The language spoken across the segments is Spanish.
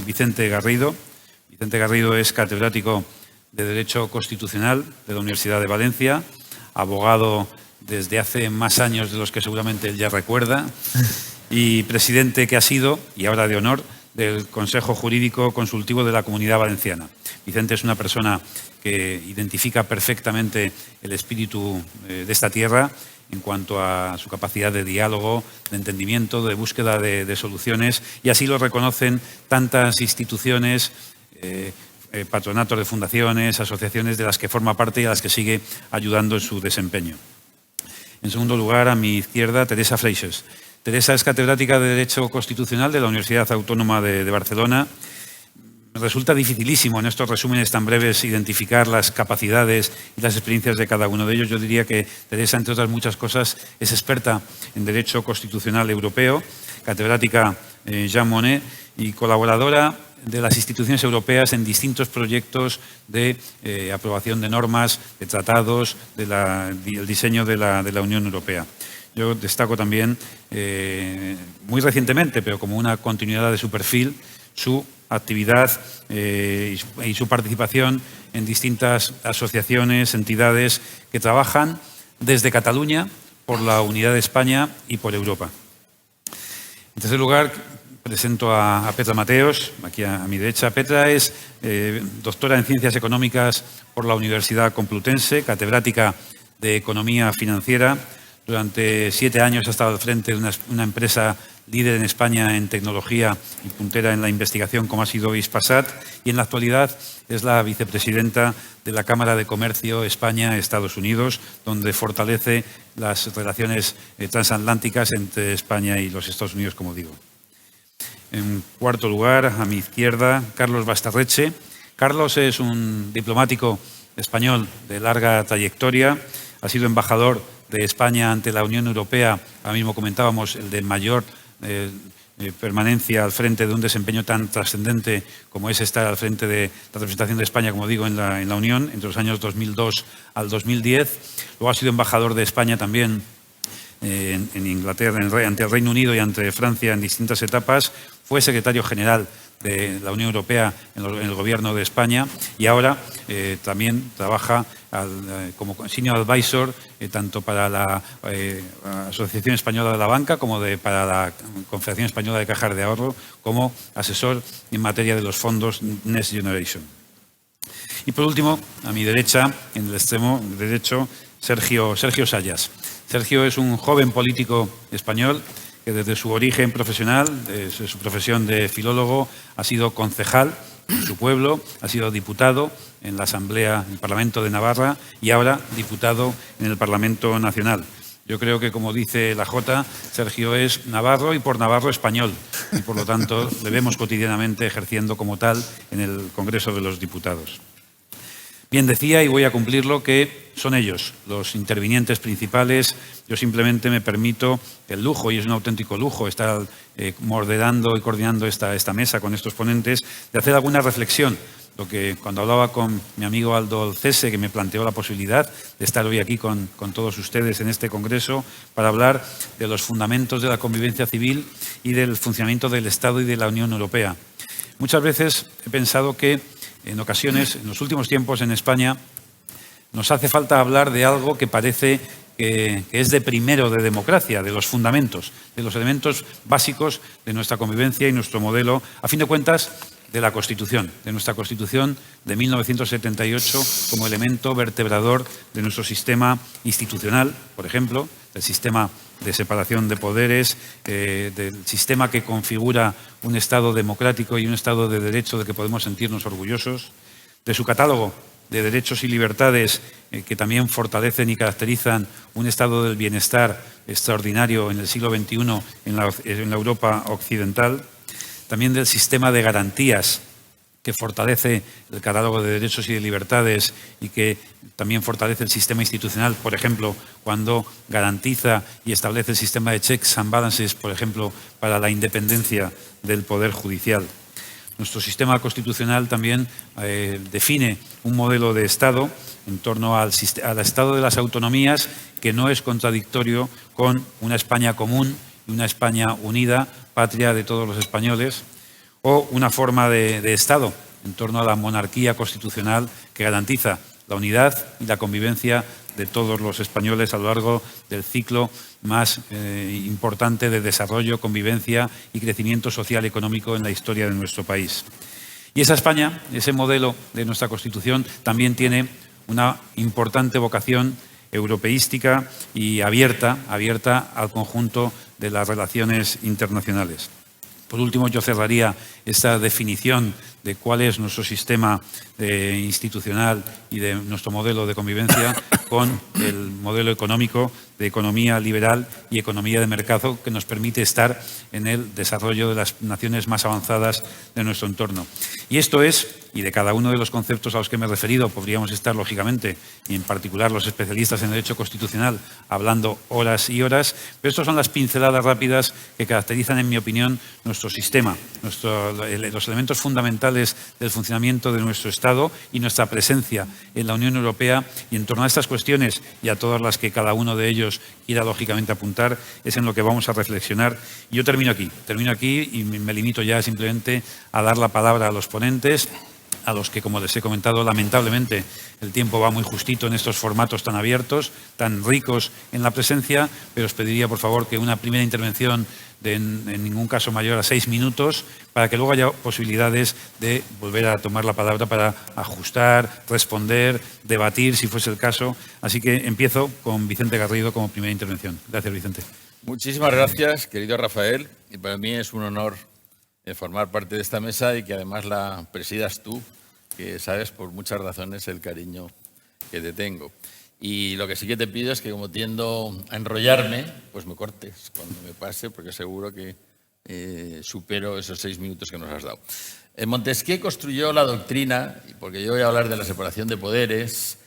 Vicente Garrido. Vicente Garrido es catedrático de Derecho Constitucional de la Universidad de Valencia, abogado desde hace más años de los que seguramente él ya recuerda, y presidente que ha sido, y ahora de honor, del Consejo Jurídico Consultivo de la Comunidad Valenciana. Vicente es una persona que identifica perfectamente el espíritu de esta tierra en cuanto a su capacidad de diálogo, de entendimiento, de búsqueda de soluciones, y así lo reconocen tantas instituciones, patronatos de fundaciones, asociaciones de las que forma parte y a las que sigue ayudando en su desempeño. En segundo lugar, a mi izquierda, Teresa Freixes. Teresa es catedrática de Derecho Constitucional de la Universidad Autónoma de Barcelona. Me resulta dificilísimo en estos resúmenes tan breves identificar las capacidades y las experiencias de cada uno de ellos. Yo diría que Teresa, entre otras muchas cosas, es experta en Derecho Constitucional Europeo, catedrática Jean Monnet y colaboradora de las instituciones europeas en distintos proyectos de aprobación de normas, de tratados, del diseño de la Unión Europea. Yo destaco también, muy recientemente, pero como una continuidad de su perfil, su actividad y su participación en distintas asociaciones, entidades que trabajan desde Cataluña por la unidad de España y por Europa. En tercer lugar, presento a Petra Mateos, aquí a mi derecha. Petra es doctora en Ciencias Económicas por la Universidad Complutense, catedrática de Economía Financiera. Durante 7 años ha estado al frente de una empresa líder en España en tecnología y puntera en la investigación, como ha sido Hispasat, y en la actualidad es la vicepresidenta de la Cámara de Comercio España-Estados Unidos, donde fortalece las relaciones transatlánticas entre España y los Estados Unidos, como digo. En cuarto lugar, a mi izquierda, Carlos Bastarreche. Carlos es un diplomático español de larga trayectoria, ha sido embajador de España ante la Unión Europea, ahora mismo comentábamos, el de mayor permanencia al frente de un desempeño tan trascendente como es estar al frente de la representación de España, como digo, en la Unión, entre los años 2002 al 2010. Luego ha sido embajador de España también en Inglaterra, ante el Reino Unido y ante Francia en distintas etapas. Fue secretario general de la Unión Europea en el Gobierno de España y ahora también trabaja como senior advisor tanto para la Asociación Española de la Banca como para la Confederación Española de Cajas de Ahorro, como asesor en materia de los fondos Next Generation. Y por último, a mi derecha, en el extremo derecho, Sergio Sayas. Sergio es un joven político español que desde su origen profesional, desde su profesión de filólogo, ha sido concejal en su pueblo, ha sido diputado en la Asamblea del Parlamento de Navarra y ahora diputado en el Parlamento Nacional. Yo creo que, como dice la Jota, Sergio es navarro y por navarro español y, por lo tanto, le vemos cotidianamente ejerciendo como tal en el Congreso de los Diputados. Bien decía, y voy a cumplirlo, que son ellos los intervinientes principales. Yo simplemente me permito el lujo, y es un auténtico lujo estar moderando y coordinando esta mesa con estos ponentes, de hacer alguna reflexión. Lo que cuando hablaba con mi amigo Aldo Alcese, que me planteó la posibilidad de estar hoy aquí con todos ustedes en este congreso para hablar de los fundamentos de la convivencia civil y del funcionamiento del Estado y de la Unión Europea. Muchas veces he pensado que en ocasiones, en los últimos tiempos en España, nos hace falta hablar de algo que parece que es de primero de democracia, de los fundamentos, de los elementos básicos de nuestra convivencia y nuestro modelo, a fin de cuentas, de la Constitución, de nuestra Constitución de 1978 como elemento vertebrador de nuestro sistema institucional, por ejemplo, del sistema de separación de poderes, del sistema que configura un Estado democrático y un Estado de derecho del que podemos sentirnos orgullosos, de su catálogo de derechos y libertades que también fortalecen y caracterizan un estado del bienestar extraordinario en el siglo XXI en la Europa occidental, también del sistema de garantías que fortalece el catálogo de derechos y de libertades y que también fortalece el sistema institucional, por ejemplo, cuando garantiza y establece el sistema de checks and balances, por ejemplo, para la independencia del Poder Judicial. Nuestro sistema constitucional también define un modelo de Estado en torno al Estado de las autonomías que no es contradictorio con una España común y una España unida, patria de todos los españoles, o una forma de Estado en torno a la monarquía constitucional que garantiza la unidad y la convivencia de todos los españoles a lo largo del ciclo más importante de desarrollo, convivencia y crecimiento social y económico en la historia de nuestro país. Y esa España, ese modelo de nuestra Constitución, también tiene una importante vocación europeística y abierta al conjunto de las relaciones internacionales. Por último, yo cerraría esta definición de cuál es nuestro sistema institucional y de nuestro modelo de convivencia con el modelo económico de economía liberal y economía de mercado que nos permite estar en el desarrollo de las naciones más avanzadas de nuestro entorno. Y esto es, y de cada uno de los conceptos a los que me he referido, podríamos estar, lógicamente, y en particular los especialistas en Derecho Constitucional, hablando horas y horas, pero estas son las pinceladas rápidas que caracterizan, en mi opinión, nuestro sistema, los elementos fundamentales del funcionamiento de nuestro Estado y nuestra presencia en la Unión Europea. Y en torno a estas cuestiones y a todas las que cada uno de ellos quiera, lógicamente, apuntar, es en lo que vamos a reflexionar. Y yo termino aquí y me limito ya simplemente a dar la palabra a los ponentes, a los que, como les he comentado, lamentablemente el tiempo va muy justito en estos formatos tan abiertos, tan ricos en la presencia, pero os pediría, por favor, que una primera intervención de en ningún caso mayor a 6 minutos, para que luego haya posibilidades de volver a tomar la palabra para ajustar, responder, debatir, si fuese el caso. Así que empiezo con Vicente Garrido como primera intervención. Gracias, Vicente. Muchísimas gracias, querido Rafael. Y para mí es un honor formar parte de esta mesa y que además la presidas tú, que sabes por muchas razones el cariño que te tengo. Y lo que sí que te pido es que, como tiendo a enrollarme, pues me cortes cuando me pase, porque seguro que supero esos 6 minutos que nos has dado. Montesquieu construyó la doctrina, porque yo voy a hablar de la separación de poderes,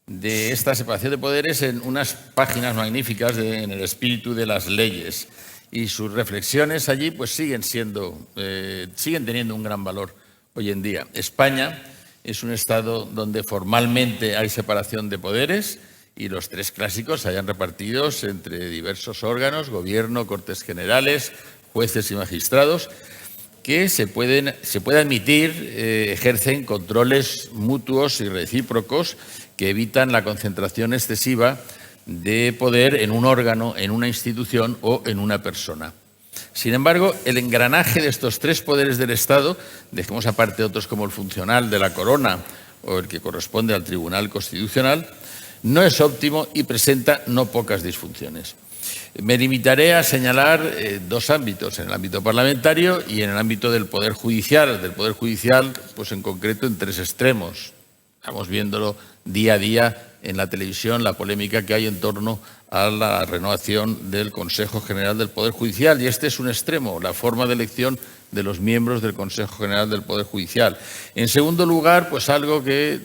de esta separación de poderes en unas páginas magníficas en el espíritu de las leyes. Y sus reflexiones allí pues siguen teniendo un gran valor hoy en día. España es un Estado donde formalmente hay separación de poderes y los 3 clásicos se hayan repartidos entre diversos órganos, gobierno, cortes generales, jueces y magistrados, que se puede admitir, ejercen controles mutuos y recíprocos que evitan la concentración excesiva de poder en un órgano, en una institución o en una persona. Sin embargo, el engranaje de estos 3 poderes del Estado, dejemos aparte otros como el funcional de la Corona o el que corresponde al Tribunal Constitucional, no es óptimo y presenta no pocas disfunciones. Me limitaré a señalar 2 ámbitos, en el ámbito parlamentario y en el ámbito del Poder Judicial. Del Poder Judicial, pues en concreto en 3 extremos. Estamos viéndolo día a día en la televisión, la polémica que hay en torno a la renovación del Consejo General del Poder Judicial. Y este es un extremo, la forma de elección de los miembros del Consejo General del Poder Judicial. En segundo lugar, pues algo que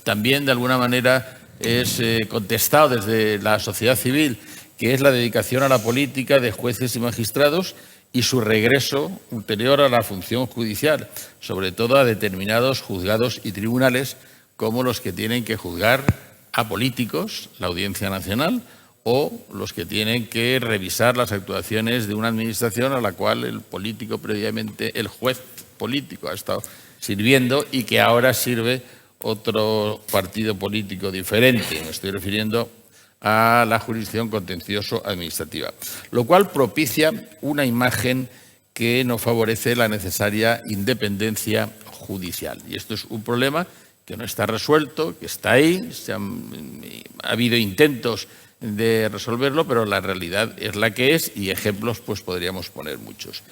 también de alguna manera es contestado desde la sociedad civil, que es la dedicación a la política de jueces y magistrados y su regreso ulterior a la función judicial, sobre todo a determinados juzgados y tribunales como los que tienen que juzgar a políticos, la Audiencia Nacional, o los que tienen que revisar las actuaciones de una administración a la cual el político previamente, el juez político ha estado sirviendo y que ahora sirve otro partido político diferente. Me estoy refiriendo a la jurisdicción contencioso-administrativa, lo cual propicia una imagen que no favorece la necesaria independencia judicial. Y esto es un problema que no está resuelto, que está ahí, ha habido intentos de resolverlo, pero la realidad es la que es y ejemplos pues podríamos poner muchos.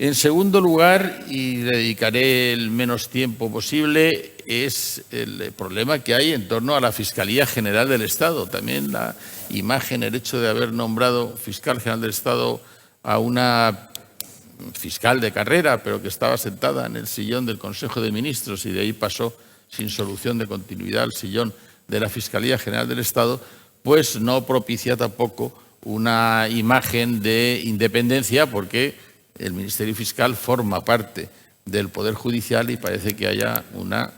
En segundo lugar, y le dedicaré el menos tiempo posible, es el problema que hay en torno a la Fiscalía General del Estado. También la imagen, el hecho de haber nombrado fiscal general del Estado a una fiscal de carrera, pero que estaba sentada en el sillón del Consejo de Ministros y de ahí pasó sin solución de continuidad al sillón de la Fiscalía General del Estado, pues no propicia tampoco una imagen de independencia, porque el Ministerio Fiscal forma parte del Poder Judicial y parece que haya una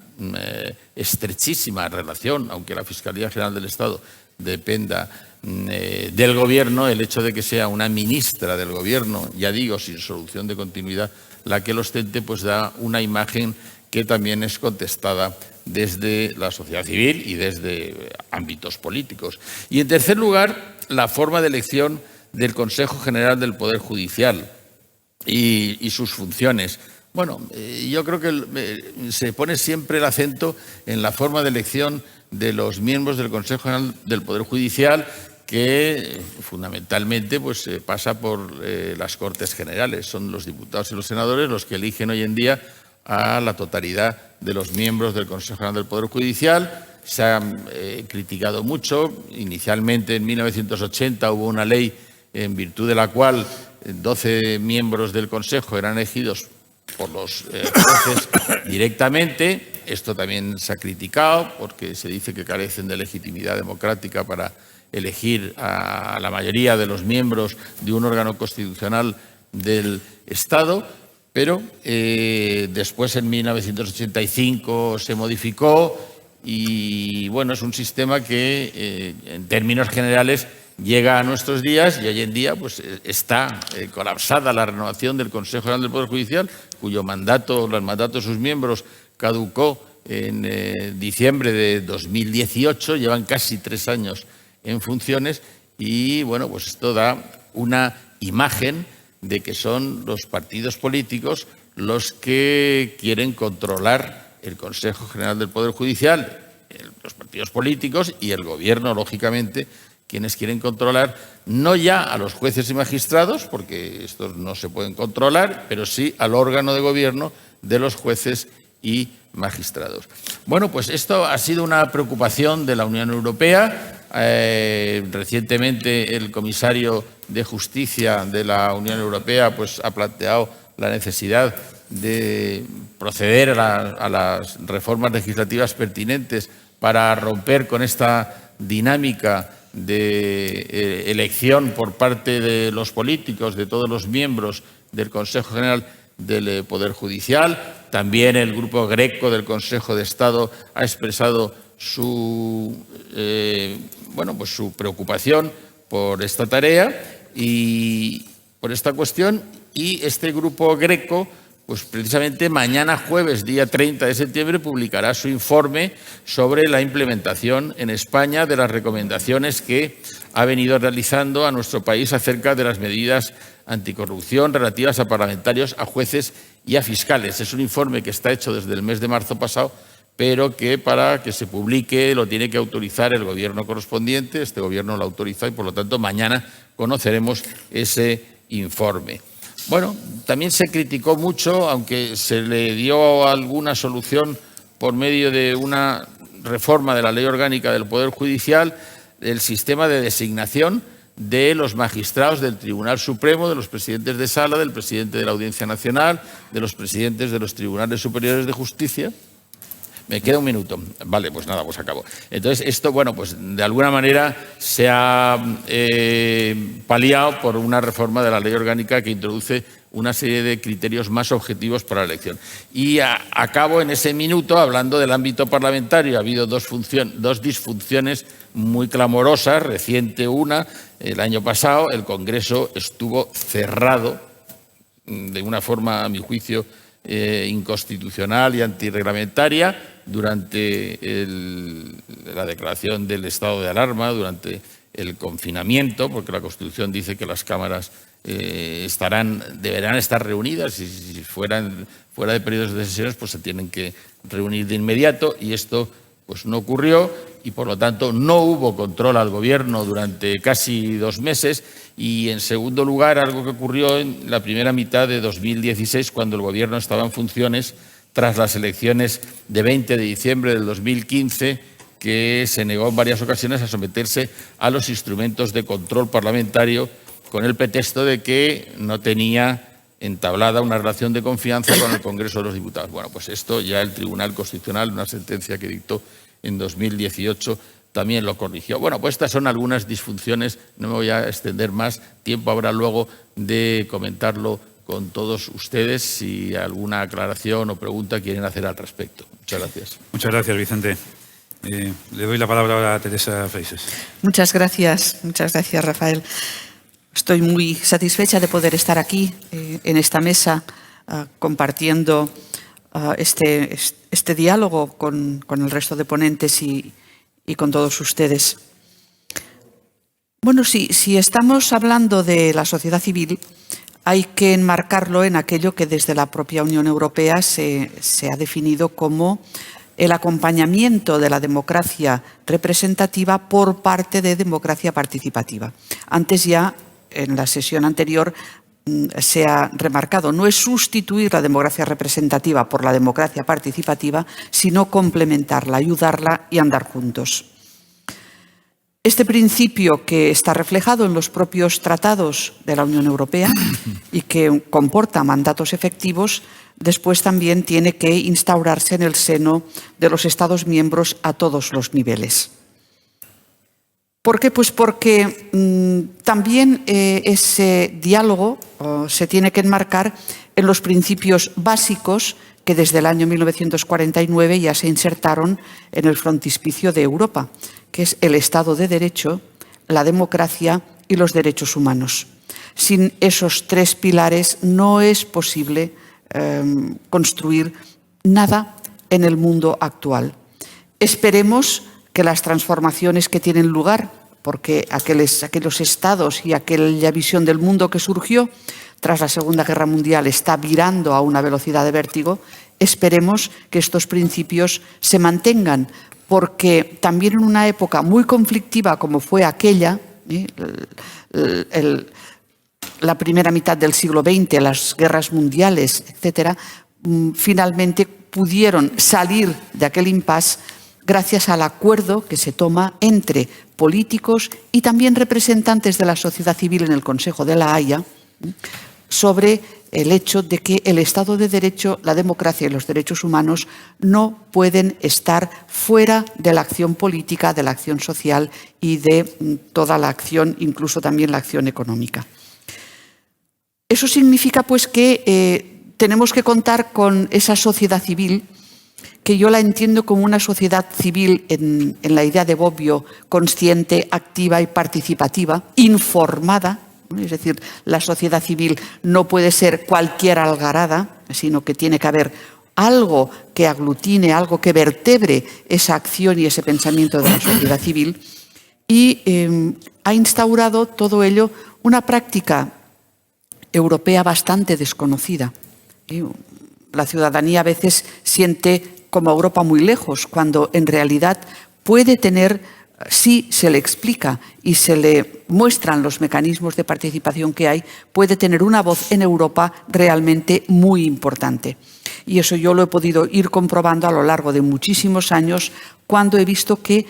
estrechísima relación, aunque la Fiscalía General del Estado dependa del Gobierno. El hecho de que sea una ministra del Gobierno, ya digo, sin solución de continuidad la que lo ostente, pues da una imagen que también es contestada desde la sociedad civil y desde ámbitos políticos. Y, en tercer lugar, la forma de elección del Consejo General del Poder Judicial y sus funciones. Bueno, yo creo que se pone siempre el acento en la forma de elección de los miembros del Consejo General del Poder Judicial, que fundamentalmente pues, pasa por las Cortes Generales. Son los diputados y los senadores los que eligen hoy en día a la totalidad de los miembros del Consejo General del Poder Judicial. Se ha criticado mucho. Inicialmente, en 1980, hubo una ley en virtud de la cual 12 miembros del Consejo eran elegidos por los jueces directamente. Esto también se ha criticado porque se dice que carecen de legitimidad democrática para elegir a la mayoría de los miembros de un órgano constitucional del Estado, pero después en 1985 se modificó y bueno, es un sistema que en términos generales llega a nuestros días y hoy en día pues, está colapsada la renovación del Consejo General del Poder Judicial, cuyo mandato, el mandato de sus miembros caducó en diciembre de 2018, llevan casi 3 años en funciones y bueno, pues esto da una imagen de que son los partidos políticos los que quieren controlar el Consejo General del Poder Judicial, los partidos políticos y el Gobierno, lógicamente, quienes quieren controlar no ya a los jueces y magistrados, porque estos no se pueden controlar, pero sí al órgano de gobierno de los jueces y magistrados. Bueno, pues esto ha sido una preocupación de la Unión Europea. Recientemente el comisario de Justicia de la Unión Europea pues, ha planteado la necesidad de proceder a las reformas legislativas pertinentes para romper con esta dinámica de elección por parte de los políticos, de todos los miembros del Consejo General del Poder Judicial. También el Grupo Greco del Consejo de Estado ha expresado su preocupación por esta tarea y por esta cuestión. Y este Grupo Greco, pues precisamente mañana jueves, día 30 de septiembre, publicará su informe sobre la implementación en España de las recomendaciones que ha venido realizando a nuestro país acerca de las medidas anticorrupción relativas a parlamentarios, a jueces y a fiscales. Es un informe que está hecho desde el mes de marzo pasado, pero que para que se publique lo tiene que autorizar el Gobierno correspondiente. Este Gobierno lo autoriza y, por lo tanto, mañana conoceremos ese informe. Bueno, también se criticó mucho, aunque se le dio alguna solución por medio de una reforma de la Ley Orgánica del Poder Judicial, el sistema de designación de los magistrados del Tribunal Supremo, de los presidentes de sala, del presidente de la Audiencia Nacional, de los presidentes de los Tribunales Superiores de Justicia. Me queda un minuto. Vale, pues nada, pues acabo. Entonces, esto, bueno, pues de alguna manera se ha paliado por una reforma de la Ley Orgánica que introduce una serie de criterios más objetivos para la elección. Y acabo en ese minuto hablando del ámbito parlamentario. Ha habido dos disfunciones muy clamorosas. Reciente una, el año pasado, el Congreso estuvo cerrado de una forma, a mi juicio, inconstitucional y antirreglamentaria durante la declaración del estado de alarma, durante el confinamiento, porque la Constitución dice que las cámaras deberán estar reunidas y si fuera de periodos de sesiones pues se tienen que reunir de inmediato y esto pues no ocurrió y por lo tanto no hubo control al Gobierno durante casi 2 meses y en segundo lugar algo que ocurrió en la primera mitad de 2016 cuando el Gobierno estaba en funciones tras las elecciones de 20 de diciembre del 2015 que se negó en varias ocasiones a someterse a los instrumentos de control parlamentario con el pretexto de que no tenía entablada una relación de confianza con el Congreso de los Diputados. Bueno, pues esto ya el Tribunal Constitucional, una sentencia que dictó en 2018, también lo corrigió. Bueno, pues estas son algunas disfunciones, no me voy a extender más, tiempo habrá luego de comentarlo con todos ustedes si alguna aclaración o pregunta quieren hacer al respecto. Muchas gracias. Muchas gracias, Vicente. Le doy la palabra ahora a Teresa Freixes. Muchas gracias, Rafael. Estoy muy satisfecha de poder estar aquí, en esta mesa, compartiendo este diálogo con el resto de ponentes y con todos ustedes. Bueno, si estamos hablando de la sociedad civil, hay que enmarcarlo en aquello que desde la propia Unión Europea se ha definido como el acompañamiento de la democracia representativa por parte de democracia participativa. Antes ya, en la sesión anterior, se ha remarcado, no es sustituir la democracia representativa por la democracia participativa, sino complementarla, ayudarla y andar juntos. Este principio, que está reflejado en los propios tratados de la Unión Europea y que comporta mandatos efectivos, después también tiene que instaurarse en el seno de los Estados miembros a todos los niveles. ¿Por qué? Pues porque también ese diálogo se tiene que enmarcar en los principios básicos que desde el año 1949 ya se insertaron en el frontispicio de Europa, que es el Estado de Derecho, la democracia y los derechos humanos. Sin esos tres pilares no es posible construir nada en el mundo actual. Esperemos que las transformaciones que tienen lugar, porque aquellos estados y aquella visión del mundo que surgió tras la Segunda Guerra Mundial está virando a una velocidad de vértigo, esperemos que estos principios se mantengan, porque también en una época muy conflictiva como fue aquella, la primera mitad del siglo XX, las guerras mundiales, etcétera, finalmente pudieron salir de aquel impasse gracias al acuerdo que se toma entre políticos y también representantes de la sociedad civil en el Consejo de la Haya sobre el hecho de que el Estado de Derecho, la democracia y los derechos humanos no pueden estar fuera de la acción política, de la acción social y de toda la acción, incluso también la acción económica. Eso significa pues que tenemos que contar con esa sociedad civil, que yo la entiendo como una sociedad civil en la idea de Bobbio, consciente, activa y participativa, informada. Es decir, la sociedad civil no puede ser cualquier algarada, sino que tiene que haber algo que aglutine, algo que vertebre esa acción y ese pensamiento de la sociedad civil. Y ha instaurado todo ello una práctica europea bastante desconocida. La ciudadanía a veces siente como Europa muy lejos, cuando en realidad puede tener, si se le explica y se le muestran los mecanismos de participación que hay, puede tener una voz en Europa realmente muy importante. Y eso yo lo he podido ir comprobando a lo largo de muchísimos años, cuando he visto que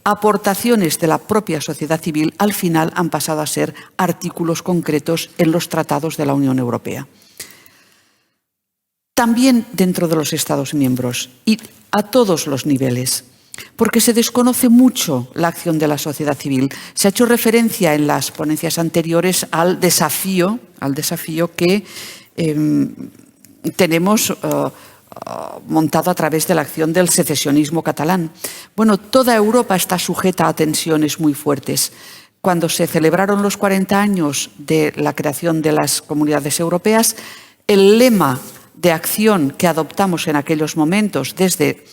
aportaciones de la propia sociedad civil al final han pasado a ser artículos concretos en los tratados de la Unión Europea. También dentro de los Estados miembros y a todos los niveles, porque se desconoce mucho la acción de la sociedad civil. Se ha hecho referencia en las ponencias anteriores al desafío que tenemos montado a través de la acción del secesionismo catalán. Bueno, toda Europa está sujeta a tensiones muy fuertes. Cuando se celebraron los 40 años de la creación de las comunidades europeas, el lema de acción que adoptamos en aquellos momentos desde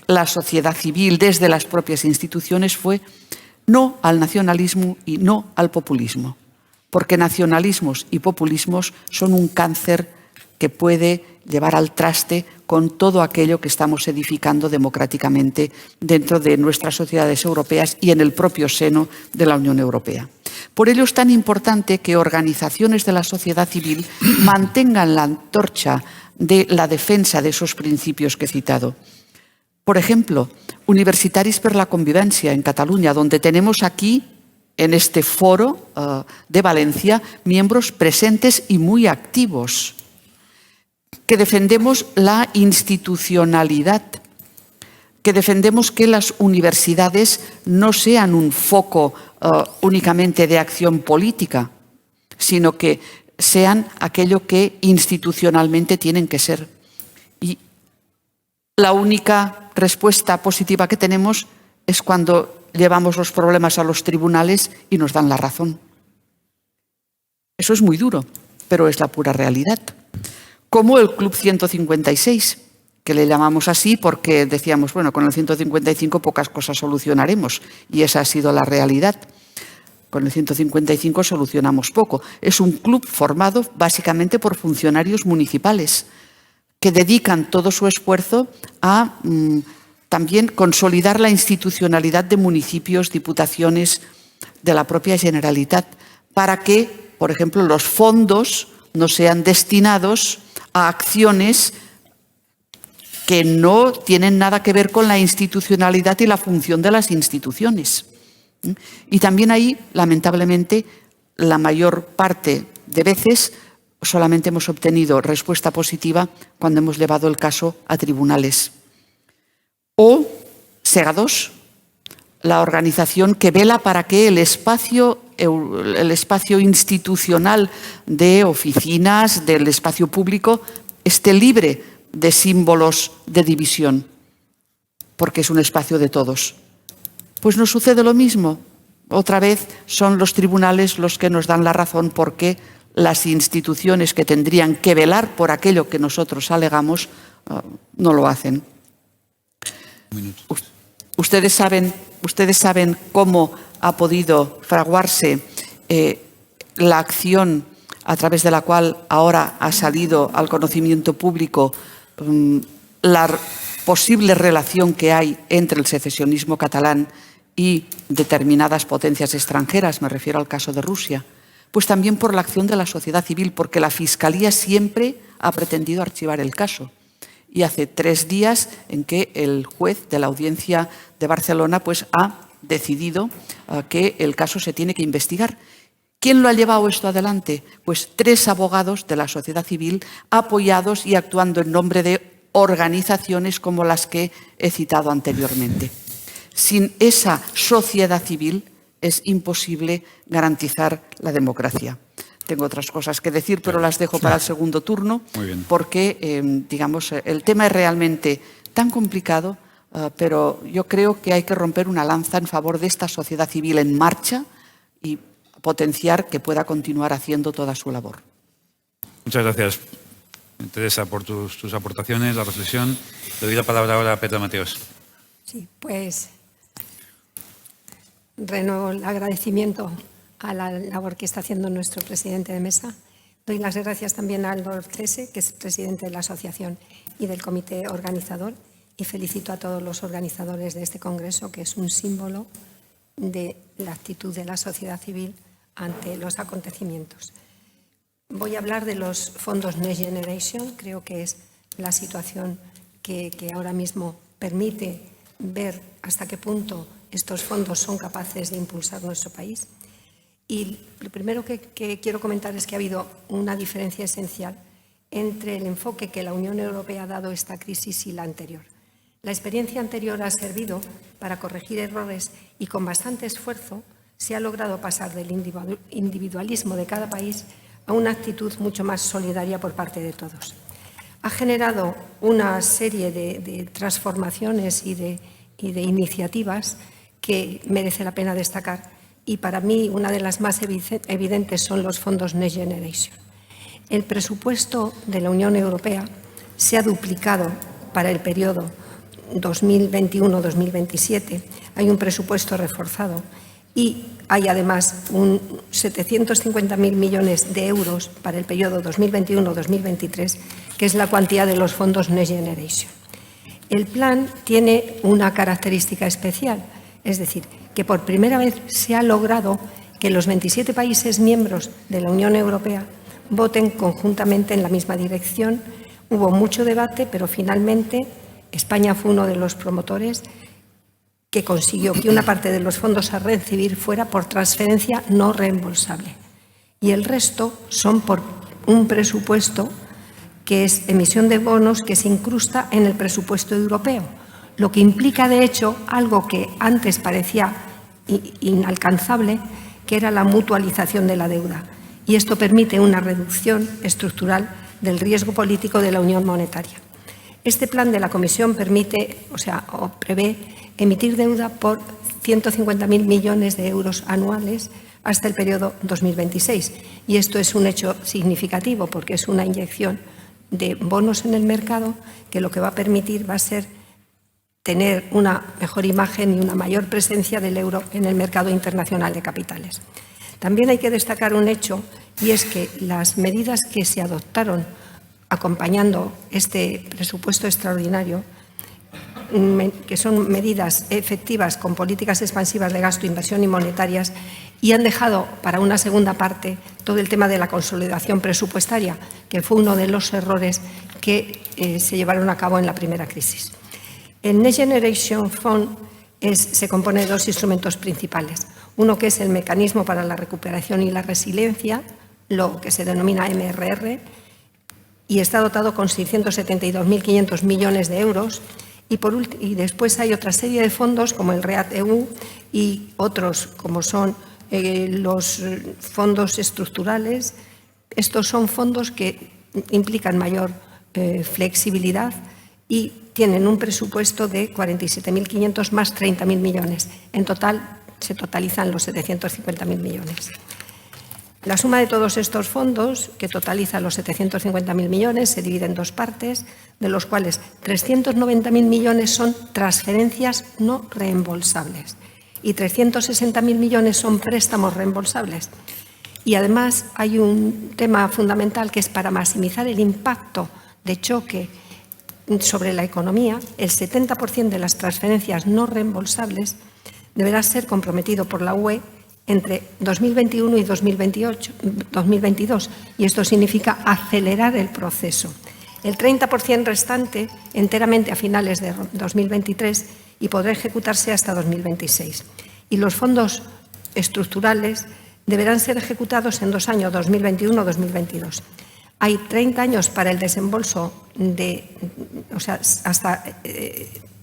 la sociedad civil, desde las propias instituciones, fue no al nacionalismo y no al populismo, porque nacionalismos y populismos son un cáncer que puede llevar al traste con todo aquello que estamos edificando democráticamente dentro de nuestras sociedades europeas y en el propio seno de la Unión Europea. Por ello es tan importante que organizaciones de la sociedad civil mantengan la antorcha de la defensa de esos principios que he citado. Por ejemplo, Universitaris per la Convivencia en Cataluña, donde tenemos aquí, en este foro de Valencia, miembros presentes y muy activos, que defendemos la institucionalidad, que defendemos que las universidades no sean un foco únicamente de acción política, sino que sean aquello que institucionalmente tienen que ser. Y la única respuesta positiva que tenemos es cuando llevamos los problemas a los tribunales y nos dan la razón. Eso es muy duro, pero es la pura realidad. como el Club 156, que le llamamos así porque decíamos, bueno, con el 155 pocas cosas solucionaremos, y esa ha sido la realidad. Con el 155 solucionamos poco. Es un club formado básicamente por funcionarios municipales que dedican todo su esfuerzo a también consolidar la institucionalidad de municipios, diputaciones, de la propia Generalitat, para que, por ejemplo, los fondos no sean destinados a acciones que no tienen nada que ver con la institucionalidad y la función de las instituciones. Y también ahí, lamentablemente, la mayor parte de veces solamente hemos obtenido respuesta positiva cuando hemos llevado el caso a tribunales. O SEGA2, la organización que vela para que el espacio institucional de oficinas, del espacio público, esté libre de símbolos de división, porque es un espacio de todos. Pues nos sucede lo mismo. Otra vez son los tribunales los que nos dan la razón, porque las instituciones que tendrían que velar por aquello que nosotros alegamos no lo hacen. Ustedes saben cómo ha podido fraguarse la acción a través de la cual ahora ha salido al conocimiento público la posible relación que hay entre el secesionismo catalán y determinadas potencias extranjeras, me refiero al caso de Rusia. Pues también por la acción de la sociedad civil, porque la Fiscalía siempre ha pretendido archivar el caso. Y hace 3 días en que el juez de la Audiencia de Barcelona pues ha decidido que el caso se tiene que investigar. ¿Quién lo ha llevado esto adelante? Pues 3 abogados de la sociedad civil apoyados y actuando en nombre de organizaciones como las que he citado anteriormente. Sin esa sociedad civil es imposible garantizar la democracia. Tengo otras cosas que decir, pero las dejo para el segundo turno, porque, digamos, el tema es realmente tan complicado, pero yo creo que hay que romper una lanza en favor de esta sociedad civil en marcha y potenciar que pueda continuar haciendo toda su labor. Muchas gracias, Teresa, por tus aportaciones, la reflexión. Le doy la palabra ahora a Petra Mateos. Sí, pues renuevo el agradecimiento a la labor que está haciendo nuestro presidente de mesa. Doy las gracias también a Lord Cese, que es presidente de la asociación y del comité organizador, y felicito a todos los organizadores de este congreso, que es un símbolo de la actitud de la sociedad civil ante los acontecimientos. Voy a hablar de los fondos Next Generation. Creo que es la situación que ahora mismo permite ver hasta qué punto estos fondos son capaces de impulsar nuestro país. Y lo primero que quiero comentar es que ha habido una diferencia esencial entre el enfoque que la Unión Europea ha dado a esta crisis y la anterior. La experiencia anterior ha servido para corregir errores y con bastante esfuerzo se ha logrado pasar del individualismo de cada país a una actitud mucho más solidaria por parte de todos. Ha generado una serie de transformaciones y de iniciativas que merece la pena destacar, y para mí una de las más evidentes son los fondos Next Generation. El presupuesto de la Unión Europea se ha duplicado para el periodo 2021-2027. Hay un presupuesto reforzado y hay además 750.000 millones de euros para el periodo 2021-2023, que es la cuantía de los fondos Next Generation. El plan tiene una característica especial, es decir, que por primera vez se ha logrado que los 27 países miembros de la Unión Europea voten conjuntamente en la misma dirección. Hubo mucho debate, pero finalmente España fue uno de los promotores que consiguió que una parte de los fondos a recibir fuera por transferencia no reembolsable. Y el resto son por un presupuesto que es emisión de bonos que se incrusta en el presupuesto europeo, lo que implica, de hecho, algo que antes parecía inalcanzable, que era la mutualización de la deuda. Y esto permite una reducción estructural del riesgo político de la unión monetaria. Este plan de la Comisión prevé emitir deuda por 150.000 millones de euros anuales hasta el periodo 2026. Y esto es un hecho significativo porque es una inyección de bonos en el mercado, que lo que va a permitir va a ser tener una mejor imagen y una mayor presencia del euro en el mercado internacional de capitales. También hay que destacar un hecho, y es que las medidas que se adoptaron acompañando este presupuesto extraordinario, que son medidas efectivas con políticas expansivas de gasto, inversión y monetarias, y han dejado para una segunda parte todo el tema de la consolidación presupuestaria, que fue uno de los errores que se llevaron a cabo en la primera crisis. El Next Generation Fund se compone de dos instrumentos principales. Uno que es el Mecanismo para la Recuperación y la Resiliencia, lo que se denomina MRR, y está dotado con 672.500 millones de euros. Y después hay otra serie de fondos como el REACT-EU y otros como son los fondos estructurales. Estos son fondos que implican mayor flexibilidad y tienen un presupuesto de 47.500 más 30.000 millones. En total se totalizan los 750.000 millones. La suma de todos estos fondos, que totaliza los 750.000 millones, se divide en dos partes, de los cuales 390.000 millones son transferencias no reembolsables y 360.000 millones son préstamos reembolsables. Y además hay un tema fundamental que es para maximizar el impacto de choque sobre la economía, el 70% de las transferencias no reembolsables deberá ser comprometido por la UE entre 2021 y 2022, y esto significa acelerar el proceso. El 30% restante enteramente a finales de 2023 y podrá ejecutarse hasta 2026. Y los fondos estructurales deberán ser ejecutados en 2 años, 2021-2022. Hay 30 años para el desembolso hasta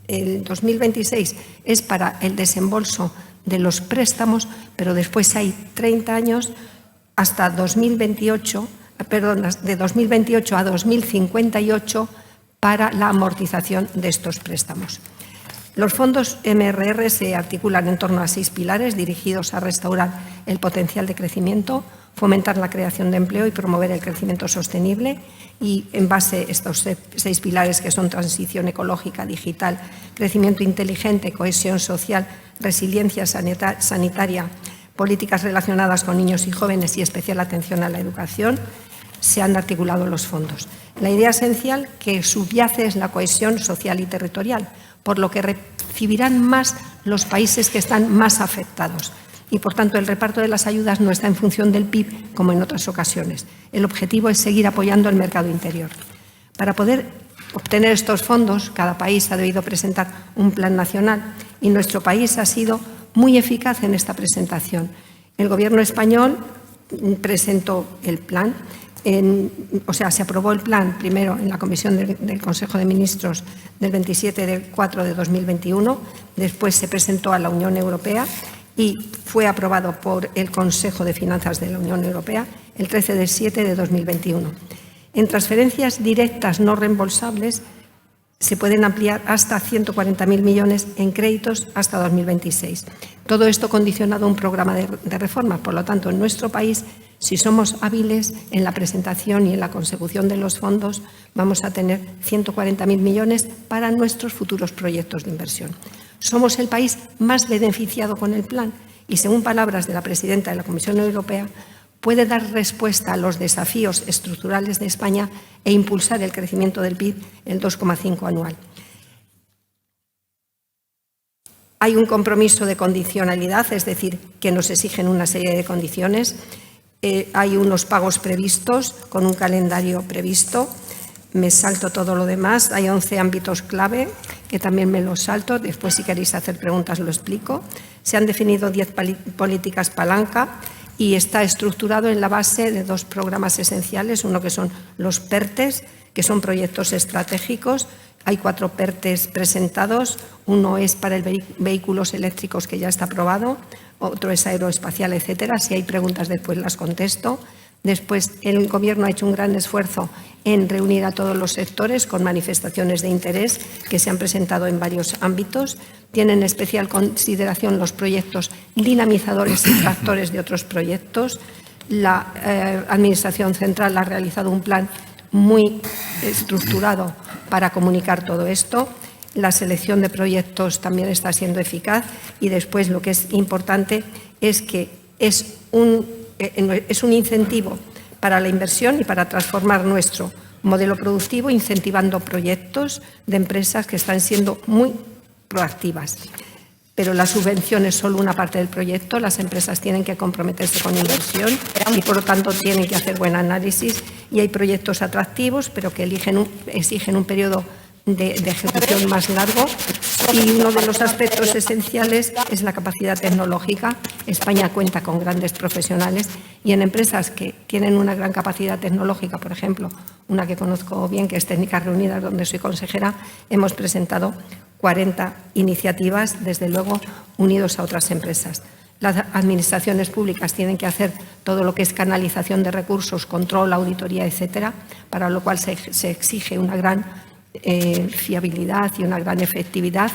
el 2026 es para el desembolso de los préstamos, pero después hay 30 años hasta 2028, de 2028 a 2058 para la amortización de estos préstamos. Los fondos MRR se articulan en torno a 6 pilares dirigidos a restaurar el potencial de crecimiento, fomentar la creación de empleo y promover el crecimiento sostenible. Y en base a estos 6 pilares, que son transición ecológica, digital, crecimiento inteligente, cohesión social, resiliencia sanitaria, políticas relacionadas con niños y jóvenes y especial atención a la educación, se han articulado los fondos. La idea esencial que subyace es la cohesión social y territorial, por lo que recibirán más los países que están más afectados. Y, por tanto, el reparto de las ayudas no está en función del PIB, como en otras ocasiones. El objetivo es seguir apoyando el mercado interior. Para poder obtener estos fondos, cada país ha debido presentar un plan nacional y nuestro país ha sido muy eficaz en esta presentación. El Gobierno español presentó el plan, se aprobó el plan primero en la Comisión del Consejo de Ministros del 27 de 4 de 2021, después se presentó a la Unión Europea y fue aprobado por el Consejo de Finanzas de la Unión Europea el 13 de 7 de 2021. En transferencias directas no reembolsables se pueden ampliar hasta 140.000 millones en créditos hasta 2026. Todo esto condicionado a un programa de reformas. Por lo tanto, en nuestro país, si somos hábiles en la presentación y en la consecución de los fondos, vamos a tener 140.000 millones para nuestros futuros proyectos de inversión. Somos el país más beneficiado con el plan y, según palabras de la presidenta de la Comisión Europea, puede dar respuesta a los desafíos estructurales de España e impulsar el crecimiento del PIB el 2,5 anual. Hay un compromiso de condicionalidad, es decir, que nos exigen una serie de condiciones. Hay unos pagos previstos con un calendario previsto. Me salto todo lo demás. Hay 11 ámbitos clave que también me los salto. Después, si queréis hacer preguntas, lo explico. Se han definido 10 políticas palanca y está estructurado en la base de 2 programas esenciales. Uno que son los PERTES, que son proyectos estratégicos. Hay 4 PERTES presentados. Uno es para vehículos eléctricos, que ya está aprobado. Otro es aeroespacial, etcétera. Si hay preguntas, después las contesto. Después, el Gobierno ha hecho un gran esfuerzo en reunir a todos los sectores con manifestaciones de interés que se han presentado en varios ámbitos. Tienen especial consideración los proyectos dinamizadores y tractores de otros proyectos. La Administración Central ha realizado un plan muy estructurado para comunicar todo esto. La selección de proyectos también está siendo eficaz y después lo que es importante es que es un incentivo para la inversión y para transformar nuestro modelo productivo, incentivando proyectos de empresas que están siendo muy proactivas. Pero la subvención es solo una parte del proyecto, las empresas tienen que comprometerse con inversión y por lo tanto tienen que hacer buen análisis y hay proyectos atractivos pero que exigen un periodo de ejecución más largo y uno de los aspectos esenciales es la capacidad tecnológica. España cuenta con grandes profesionales y en empresas que tienen una gran capacidad tecnológica, por ejemplo, una que conozco bien que es Técnicas Reunidas, donde soy consejera, hemos presentado 40 iniciativas, desde luego, unidos a otras empresas. Las administraciones públicas tienen que hacer todo lo que es canalización de recursos, control, auditoría, etcétera, para lo cual se exige una gran fiabilidad y una gran efectividad.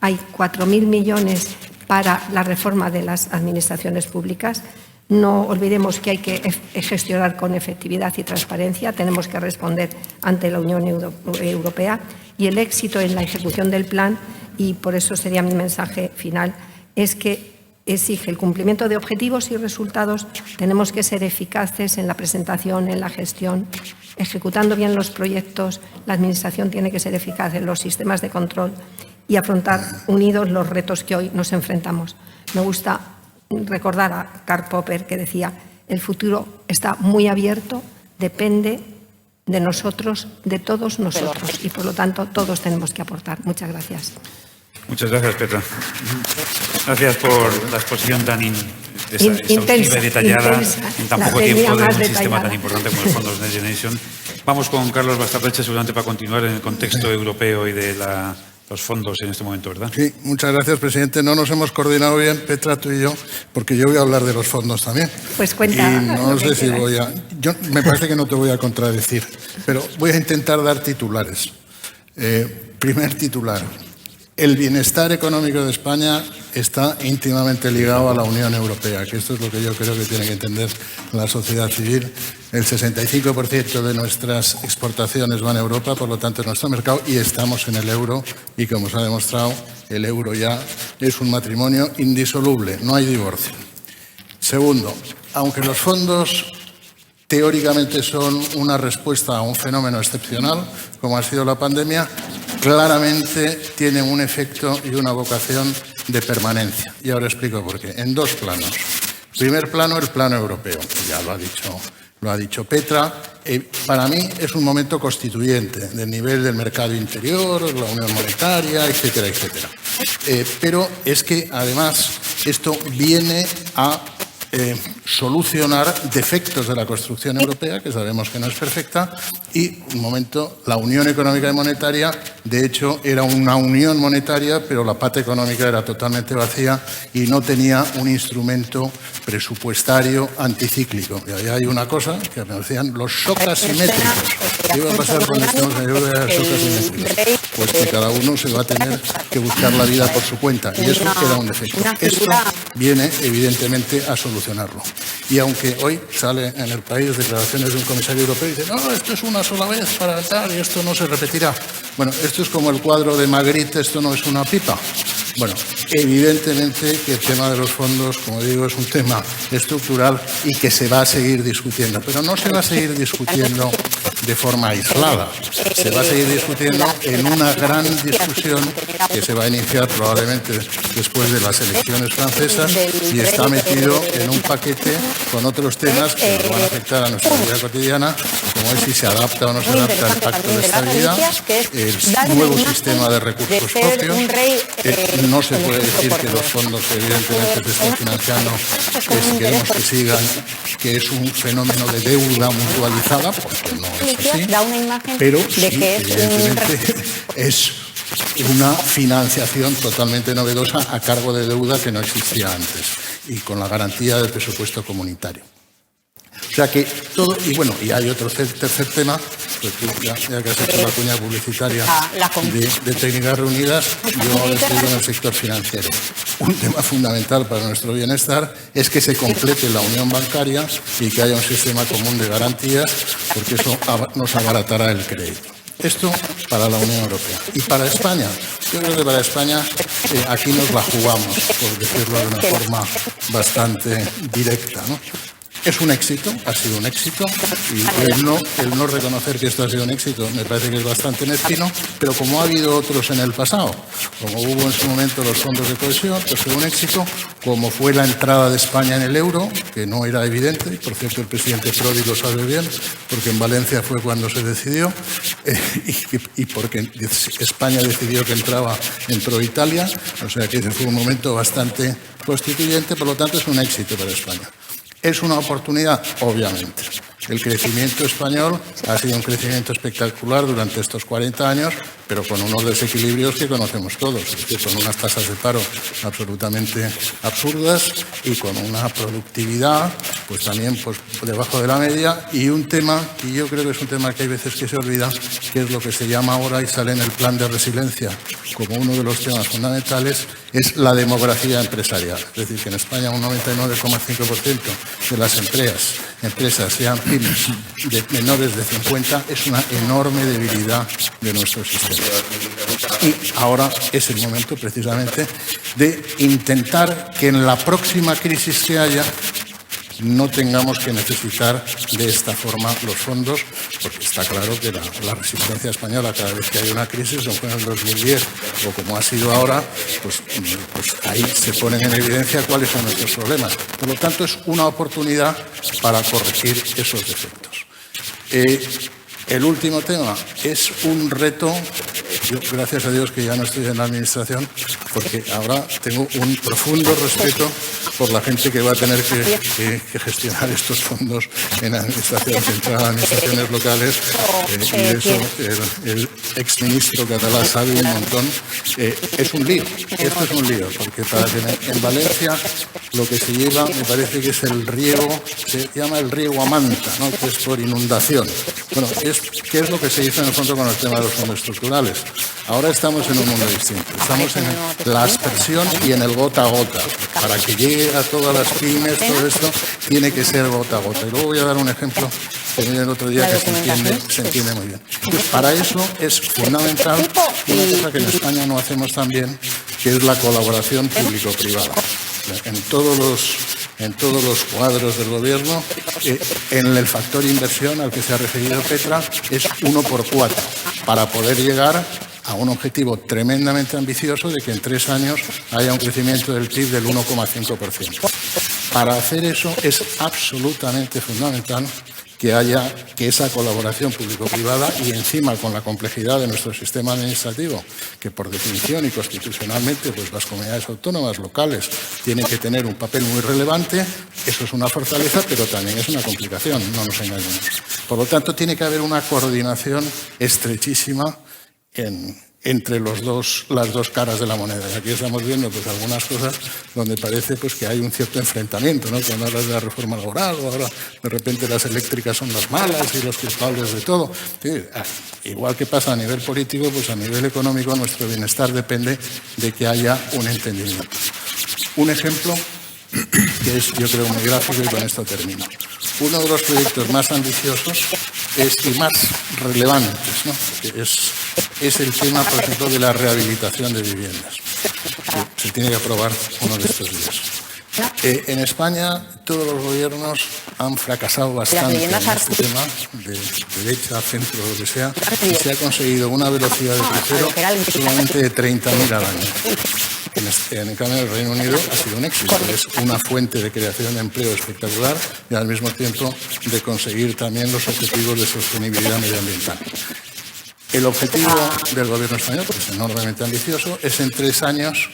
Hay 4.000 millones para la reforma de las administraciones públicas. No olvidemos que hay que gestionar con efectividad y transparencia. Tenemos que responder ante la Unión Europea y el éxito en la ejecución del plan, y por eso sería mi mensaje final, es que exige el cumplimiento de objetivos y resultados. Tenemos que ser eficaces en la presentación, en la gestión, ejecutando bien los proyectos. La Administración tiene que ser eficaz en los sistemas de control y afrontar unidos los retos que hoy nos enfrentamos. Me gusta recordar a Karl Popper que decía: el futuro está muy abierto, depende de nosotros, de todos nosotros, y por lo tanto todos tenemos que aportar. Muchas gracias. Muchas gracias, Petra. Gracias por la exposición tan exhaustiva y detallada en tan poco tiempo de un sistema tan importante como los fondos Next Generation. Vamos con Carlos Basterretxea, seguramente para continuar en el contexto europeo y de los fondos en este momento, ¿verdad? Sí, muchas gracias, presidente. No nos hemos coordinado bien, Petra, tú y yo, porque yo voy a hablar de los fondos también. Pues cuenta. Y no sé si voy a... me parece que no te voy a contradecir, pero voy a intentar dar titulares. Primer titular. El bienestar económico de España está íntimamente ligado a la Unión Europea, que esto es lo que yo creo que tiene que entender la sociedad civil. El 65% de nuestras exportaciones van a Europa, por lo tanto es nuestro mercado, y estamos en el euro, y como se ha demostrado, el euro ya es un matrimonio indisoluble, no hay divorcio. Segundo, aunque los fondos teóricamente son una respuesta a un fenómeno excepcional, como ha sido la pandemia, claramente tienen un efecto y una vocación de permanencia. Y ahora explico por qué. En dos planos. Primer plano, el plano europeo. Ya lo ha dicho Petra. Para mí es un momento constituyente del nivel del mercado interior, la unión monetaria, etcétera, etcétera. Pero es que además esto viene a solucionar defectos de la construcción europea, que sabemos que no es perfecta, y un momento, la Unión Económica y Monetaria, de hecho, era una unión monetaria, pero la pata económica era totalmente vacía y no tenía un instrumento presupuestario anticíclico. Y ahí hay una cosa que me decían, los shocks asimétricos. ¿Qué va a pasar cuando estemos en Europa de shocks asimétricos? Pues que cada uno se va a tener que buscar la vida por su cuenta, y eso era un defecto. Esto viene, evidentemente, a solucionarlo. Y aunque hoy sale en El País declaraciones de un comisario europeo y dice, no, esto es una sola vez para tal y esto no se repetirá. Bueno, esto es como el cuadro de Magritte, esto no es una pipa. Bueno, evidentemente que el tema de los fondos, como digo, es un tema estructural y que se va a seguir discutiendo. Pero no se va a seguir discutiendo de forma aislada. Se va a seguir discutiendo en una gran discusión que se va a iniciar probablemente después de las elecciones francesas y está metido en un paquete con otros temas que nos van a afectar a nuestra vida cotidiana, como es si se adapta o no se adapta el pacto de estabilidad, el nuevo sistema de recursos propios. No se puede decir que los fondos evidentemente se estén financiando, si queremos que sigan, que es un fenómeno de deuda mutualizada, porque no es así, pero sí, evidentemente es una financiación totalmente novedosa a cargo de deuda que no existía antes y con la garantía del presupuesto comunitario. O sea que todo, y bueno, y hay otro tercer tema, pues ya que has hecho la cuña publicitaria de técnicas reunidas, yo estoy en el sector financiero. Un tema fundamental para nuestro bienestar es que se complete la unión bancaria y que haya un sistema común de garantías, porque eso nos abaratará el crédito. Esto para la Unión Europea. Y para España, yo creo que para España aquí nos la jugamos, por decirlo de una forma bastante directa, ¿no? Es un éxito, ha sido un éxito, y el no reconocer que esto ha sido un éxito me parece que es bastante mezquino, pero como ha habido otros en el pasado, como hubo en su momento los fondos de cohesión, pues fue un éxito, como fue la entrada de España en el euro, que no era evidente, y por cierto el presidente Prodi lo sabe bien, porque en Valencia fue cuando se decidió, y porque España decidió que entró Italia, o sea que ese fue un momento bastante constituyente, por lo tanto es un éxito para España. ¿Es una oportunidad? Obviamente. El crecimiento español ha sido un crecimiento espectacular durante estos 40 años, pero con unos desequilibrios que conocemos todos, es decir, con unas tasas de paro absolutamente absurdas y con una productividad pues también pues, debajo de la media, y un tema que yo creo que es un tema que hay veces que se olvida, que es lo que se llama ahora y sale en el plan de resiliencia como uno de los temas fundamentales, es la demografía empresarial. Es decir, que en España un 99,5% de las empresas, sean pymes, de menores de 50, es una enorme debilidad de nuestro sistema. Y ahora es el momento precisamente de intentar que en la próxima crisis que haya no tengamos que necesitar de esta forma los fondos, porque está claro que la resistencia española, cada vez que hay una crisis, como fue en el 2010 o como ha sido ahora, pues ahí se ponen en evidencia cuáles son nuestros problemas. Por lo tanto, es una oportunidad para corregir esos defectos. El último tema es un reto. Yo, gracias a Dios que ya no estoy en la administración, porque ahora tengo un profundo respeto por la gente que va a tener que gestionar estos fondos en la administración central, administraciones locales, y eso el exministro catalán sabe un montón. Es un lío, esto es un lío, porque para que en Valencia lo que se lleva me parece que es el riego, se llama el riego a manta, ¿no? Que es por inundación. Bueno, ¿qué es lo que se hizo en el fondo con el tema de los fondos estructurales? Ahora estamos en un mundo distinto. Estamos en la aspersión y en el gota a gota. Para que llegue a todas las pymes, todo esto tiene que ser gota a gota. Y luego voy a dar un ejemplo que vi el otro día que se entiende muy bien. Pues para eso es fundamental una cosa que en España no hacemos tan bien, que es la colaboración público-privada. En todos los cuadros del gobierno, en el factor inversión al que se ha referido Petra, es 1 por 4, para poder llegar a un objetivo tremendamente ambicioso de que en 3 años haya un crecimiento del PIB del 1,5%. Para hacer eso es absolutamente fundamental que esa colaboración público-privada, y encima con la complejidad de nuestro sistema administrativo, que por definición y constitucionalmente pues las comunidades autónomas locales tienen que tener un papel muy relevante, eso es una fortaleza, pero también es una complicación, no nos engañemos. Por lo tanto, tiene que haber una coordinación estrechísima entre las dos caras de la moneda. Y aquí estamos viendo pues algunas cosas donde parece pues que hay un cierto enfrentamiento, ¿no? Cuando hablas de la reforma laboral, o ahora de repente las eléctricas son las malas y los culpables de todo. Sí, igual que pasa a nivel político, pues a nivel económico nuestro bienestar depende de que haya un entendimiento. Un ejemplo que es, yo creo, muy gráfico, y con esto termino. Uno de los proyectos más ambiciosos y más relevantes, ¿no? Es el tema, por ejemplo, de la rehabilitación de viviendas. Se tiene que aprobar uno de estos días. En España todos los gobiernos han fracasado bastante en este tema, de derecha, centro, lo que sea, y se ha conseguido una velocidad de crucero solamente de 30.000 al año. En cambio, el Reino Unido ha sido un éxito. Es una fuente de creación de empleo espectacular y al mismo tiempo de conseguir también los objetivos de sostenibilidad medioambiental. El objetivo del gobierno español, que es enormemente ambicioso, es en 3 años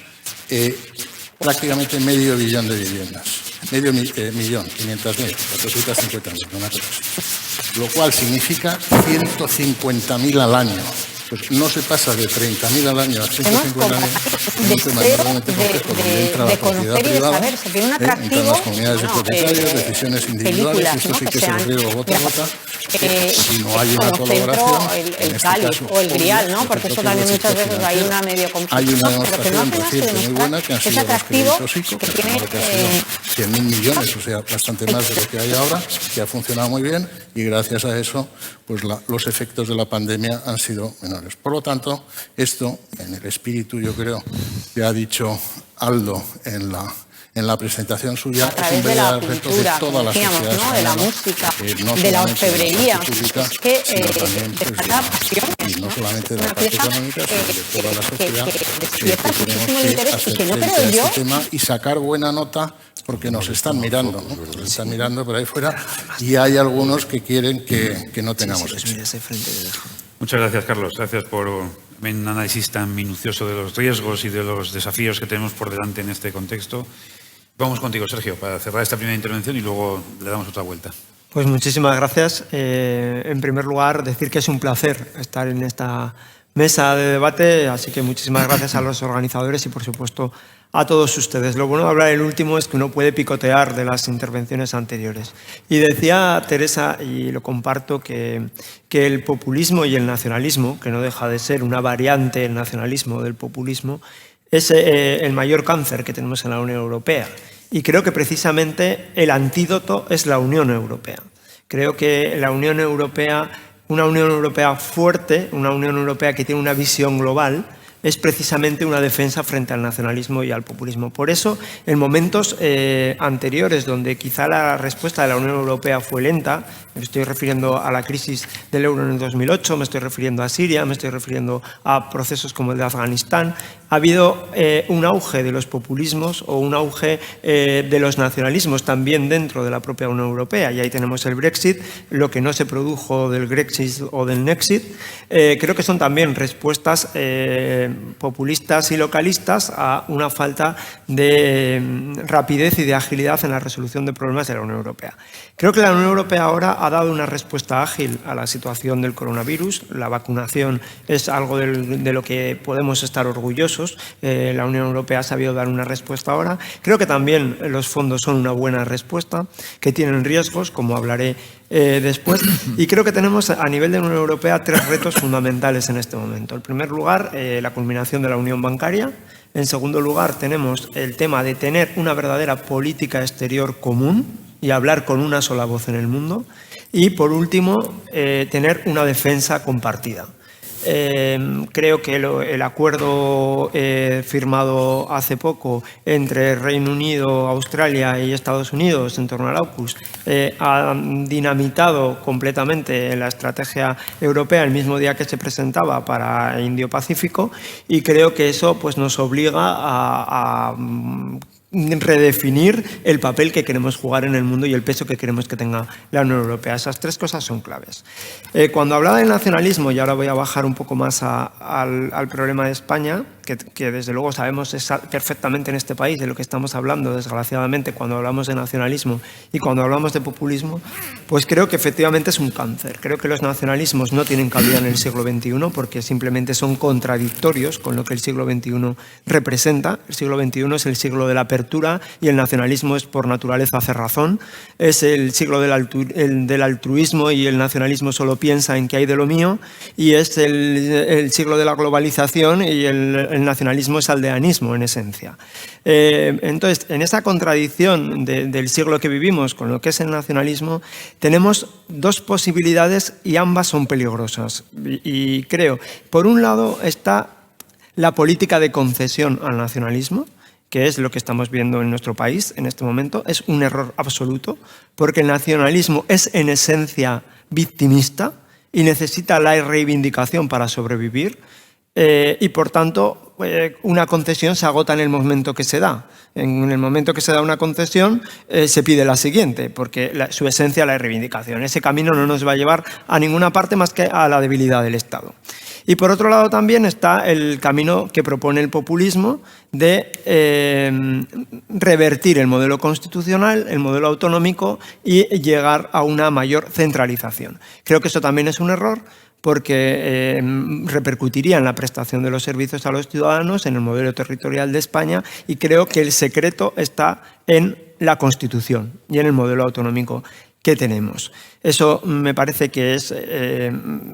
prácticamente medio billón de viviendas. Medio millón, 500.000, 450.000, una cosa así. Lo cual significa 150.000 al año. Pues no se pasa de 30.000 al año a 150.000, es un tema enormemente complejo, donde entra la propiedad privada, entran las comunidades de propietarios, decisiones individuales, y esto sí que es el riesgo gota a gota, si no hay una como colaboración, centro en el este Cáliz caso, o el Grial, ¿no? obvio, Porque el eso propio también muchas sector veces hay financiero. una medio conflicto. Hay una Pero que no demostración hace más que reciente muy buena que han ese sido los atractivo créditos ICO, que que tiene que ha sido 100.000 millones, o sea, bastante más de lo que hay ahora, que ha funcionado muy bien y gracias a eso pues los efectos de la pandemia han sido menores. Por lo tanto, esto, en el espíritu, yo creo, que ha dicho Aldo en la presentación suya, a través de la cultura, de toda la decíamos, sociedad ¿no? De la española, música, no de la solamente orfebrería. parte pública, Es que sino también, pues, destaca pasiones, y no solamente de Una la parte pieza económica, sino de toda la sociedad, que despierta que tenemos muchísimo el interés y hacer que no frente creo a yo. este tema y sacar buena nota porque nos están mirando, ¿no? Nos están mirando por ahí fuera y hay algunos que quieren que no tengamos eso. Muchas gracias, Carlos. Gracias por un análisis tan minucioso de los riesgos y de los desafíos que tenemos por delante en este contexto. Vamos contigo, Sergio, para cerrar esta primera intervención y luego le damos otra vuelta. Pues muchísimas gracias. En primer lugar, decir que es un placer estar en esta mesa de debate, así que muchísimas gracias a los organizadores y, por supuesto, a todos ustedes. Lo bueno de hablar el último es que uno puede picotear de las intervenciones anteriores. Y decía Teresa, y lo comparto, que el populismo y el nacionalismo, que no deja de ser una variante del nacionalismo del populismo, es el mayor cáncer que tenemos en la Unión Europea. Y creo que precisamente el antídoto es la Unión Europea. Creo que la Unión Europea, una Unión Europea fuerte, una Unión Europea que tiene una visión global, es precisamente una defensa frente al nacionalismo y al populismo. Por eso, en momentos anteriores, donde quizá la respuesta de la Unión Europea fue lenta, me estoy refiriendo a la crisis del euro en el 2008, me estoy refiriendo a Siria, me estoy refiriendo a procesos como el de Afganistán, ha habido un auge de los populismos o un auge de los nacionalismos también dentro de la propia Unión Europea. Y ahí tenemos el Brexit, lo que no se produjo del Grexit o del Nexit. Creo que son también respuestas populistas y localistas a una falta de rapidez y de agilidad en la resolución de problemas de la Unión Europea. Creo que la Unión Europea ahora ha dado una respuesta ágil a la situación del coronavirus. La vacunación es algo de lo que podemos estar orgullosos. La Unión Europea ha sabido dar una respuesta ahora. Creo que también los fondos son una buena respuesta, que tienen riesgos, como hablaré después. Y creo que tenemos a nivel de Unión Europea 3 retos fundamentales en este momento. En primer lugar, la culminación de la unión bancaria. En segundo lugar, tenemos el tema de tener una verdadera política exterior común y hablar con una sola voz en el mundo. Y por último, tener una defensa compartida. Creo que el acuerdo firmado hace poco entre Reino Unido, Australia y Estados Unidos en torno al AUKUS ha dinamitado completamente la estrategia europea el mismo día que se presentaba para Indo-Pacífico y creo que eso pues, nos obliga a redefinir el papel que queremos jugar en el mundo y el peso que queremos que tenga la Unión Europea. Esas 3 cosas son claves. Cuando hablaba del nacionalismo, y ahora voy a bajar un poco más al problema de España, que desde luego sabemos perfectamente en este país de lo que estamos hablando, desgraciadamente, cuando hablamos de nacionalismo y cuando hablamos de populismo, pues creo que efectivamente es un cáncer. Creo que los nacionalismos no tienen cabida en el siglo XXI porque simplemente son contradictorios con lo que el siglo XXI representa. El siglo XXI es el siglo de la apertura y el nacionalismo es por naturaleza cerrazón. Es el siglo del altruismo y el nacionalismo solo piensa en qué hay de lo mío y es el siglo de la globalización y el nacionalismo es aldeanismo en esencia. Entonces, en esa contradicción del siglo que vivimos con lo que es el nacionalismo, tenemos 2 posibilidades y ambas son peligrosas. Y creo, por un lado está la política de concesión al nacionalismo, que es lo que estamos viendo en nuestro país en este momento. Es un error absoluto, porque el nacionalismo es en esencia victimista y necesita la reivindicación para sobrevivir. Y por tanto, una concesión se agota en el momento que se da. En el momento que se da una concesión, se pide la siguiente, porque su esencia es la reivindicación. Ese camino no nos va a llevar a ninguna parte más que a la debilidad del Estado. Y por otro lado también está el camino que propone el populismo de revertir el modelo constitucional, el modelo autonómico y llegar a una mayor centralización. Creo que eso también es un error, porque repercutiría en la prestación de los servicios a los ciudadanos, en el modelo territorial de España, y creo que el secreto está en la Constitución y en el modelo autonómico. que tenemos. Eso me parece que es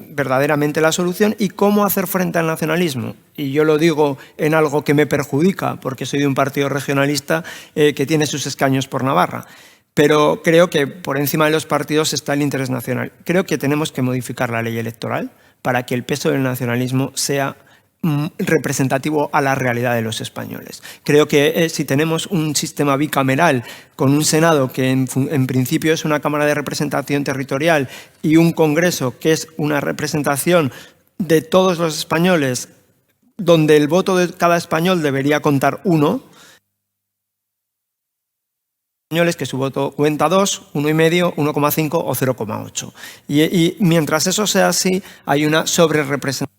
verdaderamente la solución. ¿Y cómo hacer frente al nacionalismo? Y yo lo digo en algo que me perjudica, porque soy de un partido regionalista que tiene sus escaños por Navarra. Pero creo que por encima de los partidos está el interés nacional. Creo que tenemos que modificar la ley electoral para que el peso del nacionalismo sea representativo a la realidad de los españoles. Creo que si tenemos un sistema bicameral con un Senado que en principio es una Cámara de Representación Territorial y un Congreso que es una representación de todos los españoles, donde el voto de cada español debería contar 1, españoles que su voto cuenta 2, 1,5, 1,5 o 0,8. Y mientras eso sea así, hay una sobrerepresentación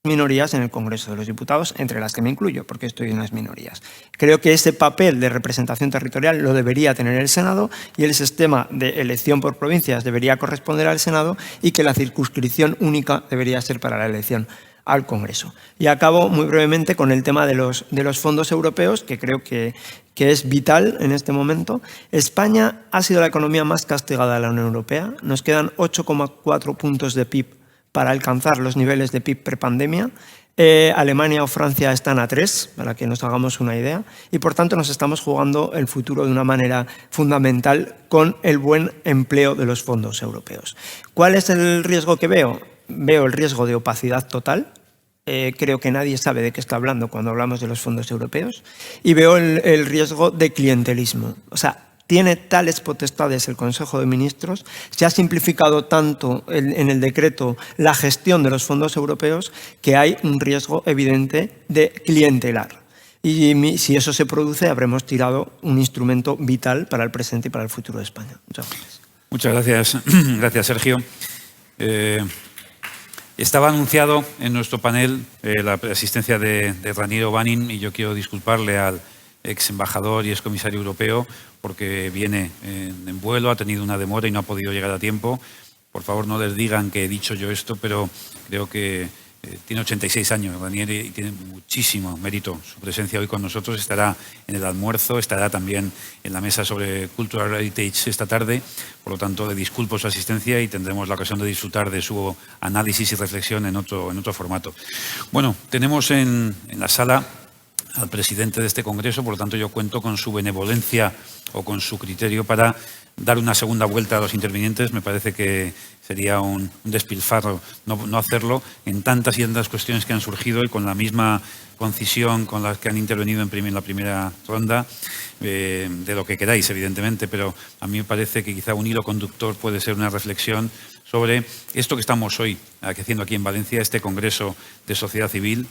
minorías en el Congreso de los Diputados, entre las que me incluyo, porque estoy en las minorías. Creo que ese papel de representación territorial lo debería tener el Senado y el sistema de elección por provincias debería corresponder al Senado y que la circunscripción única debería ser para la elección al Congreso. Y acabo muy brevemente con el tema de los fondos europeos, que creo que es vital en este momento. España ha sido la economía más castigada de la Unión Europea. Nos quedan 8,4 puntos de PIB para alcanzar los niveles de PIB prepandemia. Alemania o Francia están a 3, para que nos hagamos una idea, y por tanto nos estamos jugando el futuro de una manera fundamental con el buen empleo de los fondos europeos. ¿Cuál es el riesgo que veo? Veo el riesgo de opacidad total. Creo que nadie sabe de qué está hablando cuando hablamos de los fondos europeos, y veo el riesgo de clientelismo. O sea, tiene tales potestades el Consejo de Ministros, se ha simplificado tanto en el decreto la gestión de los fondos europeos que hay un riesgo evidente de clientelar. Y si eso se produce, habremos tirado un instrumento vital para el presente y para el futuro de España. Muchas gracias. Muchas gracias. Gracias, Sergio. Estaba anunciado en nuestro panel la asistencia de Raniero Bannin, y yo quiero disculparle al ex embajador y ex comisario europeo porque viene en vuelo, ha tenido una demora y no ha podido llegar a tiempo. Por favor, no les digan que he dicho yo esto, pero creo que tiene 86 años, Raniero, y tiene muchísimo mérito su presencia hoy con nosotros. Estará en el almuerzo, estará también en la mesa sobre Cultural Heritage esta tarde. Por lo tanto, le disculpo su asistencia y tendremos la ocasión de disfrutar de su análisis y reflexión en otro formato. Bueno, tenemos en la sala al presidente de este Congreso, por lo tanto yo cuento con su benevolencia o con su criterio para dar una segunda vuelta a los intervinientes. Me parece que sería un despilfarro no hacerlo en tantas y tantas cuestiones que han surgido y con la misma concisión con las que han intervenido en la primera ronda, de lo que queráis, evidentemente, pero a mí me parece que quizá un hilo conductor puede ser una reflexión sobre esto que estamos hoy haciendo aquí en Valencia, este Congreso de Sociedad Civil.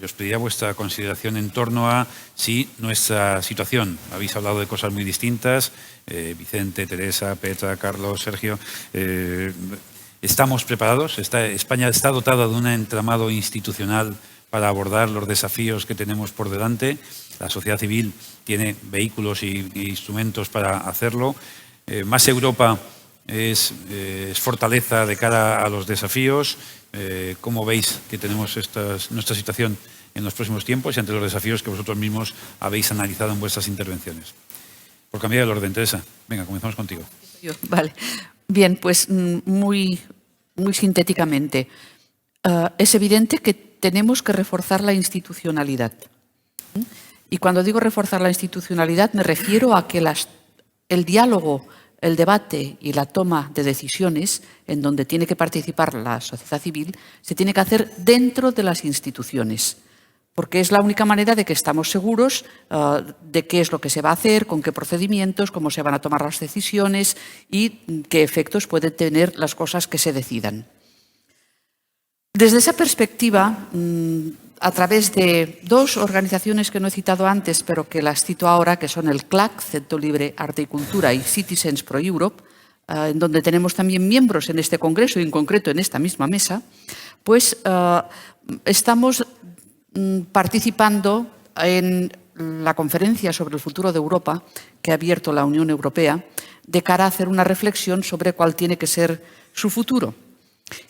Os pediría vuestra consideración en torno a si nuestra situación, habéis hablado de cosas muy distintas, Vicente, Teresa, Petra, Carlos, Sergio, ¿estamos preparados? ¿España está dotada de un entramado institucional para abordar los desafíos que tenemos por delante? La sociedad civil tiene vehículos e instrumentos para hacerlo. Más Europa es fortaleza de cara a los desafíos. ¿Cómo veis que tenemos nuestra situación en los próximos tiempos y ante los desafíos que vosotros mismos habéis analizado en vuestras intervenciones? Por cambiar el orden, Teresa. Venga, comenzamos contigo. Vale. Bien, pues muy sintéticamente. Es evidente que tenemos que reforzar la institucionalidad. Y cuando digo reforzar la institucionalidad me refiero a que el diálogo, el debate y la toma de decisiones en donde tiene que participar la sociedad civil se tiene que hacer dentro de las instituciones, porque es la única manera de que estamos seguros de qué es lo que se va a hacer, con qué procedimientos, cómo se van a tomar las decisiones y qué efectos pueden tener las cosas que se decidan. Desde esa perspectiva, a través de dos organizaciones que no he citado antes, pero que las cito ahora, que son el CLAC, Centro Libre Arte y Cultura, y Citizens Pro Europe, en donde tenemos también miembros en este Congreso y en concreto en esta misma mesa, pues estamos participando en la conferencia sobre el futuro de Europa que ha abierto la Unión Europea de cara a hacer una reflexión sobre cuál tiene que ser su futuro.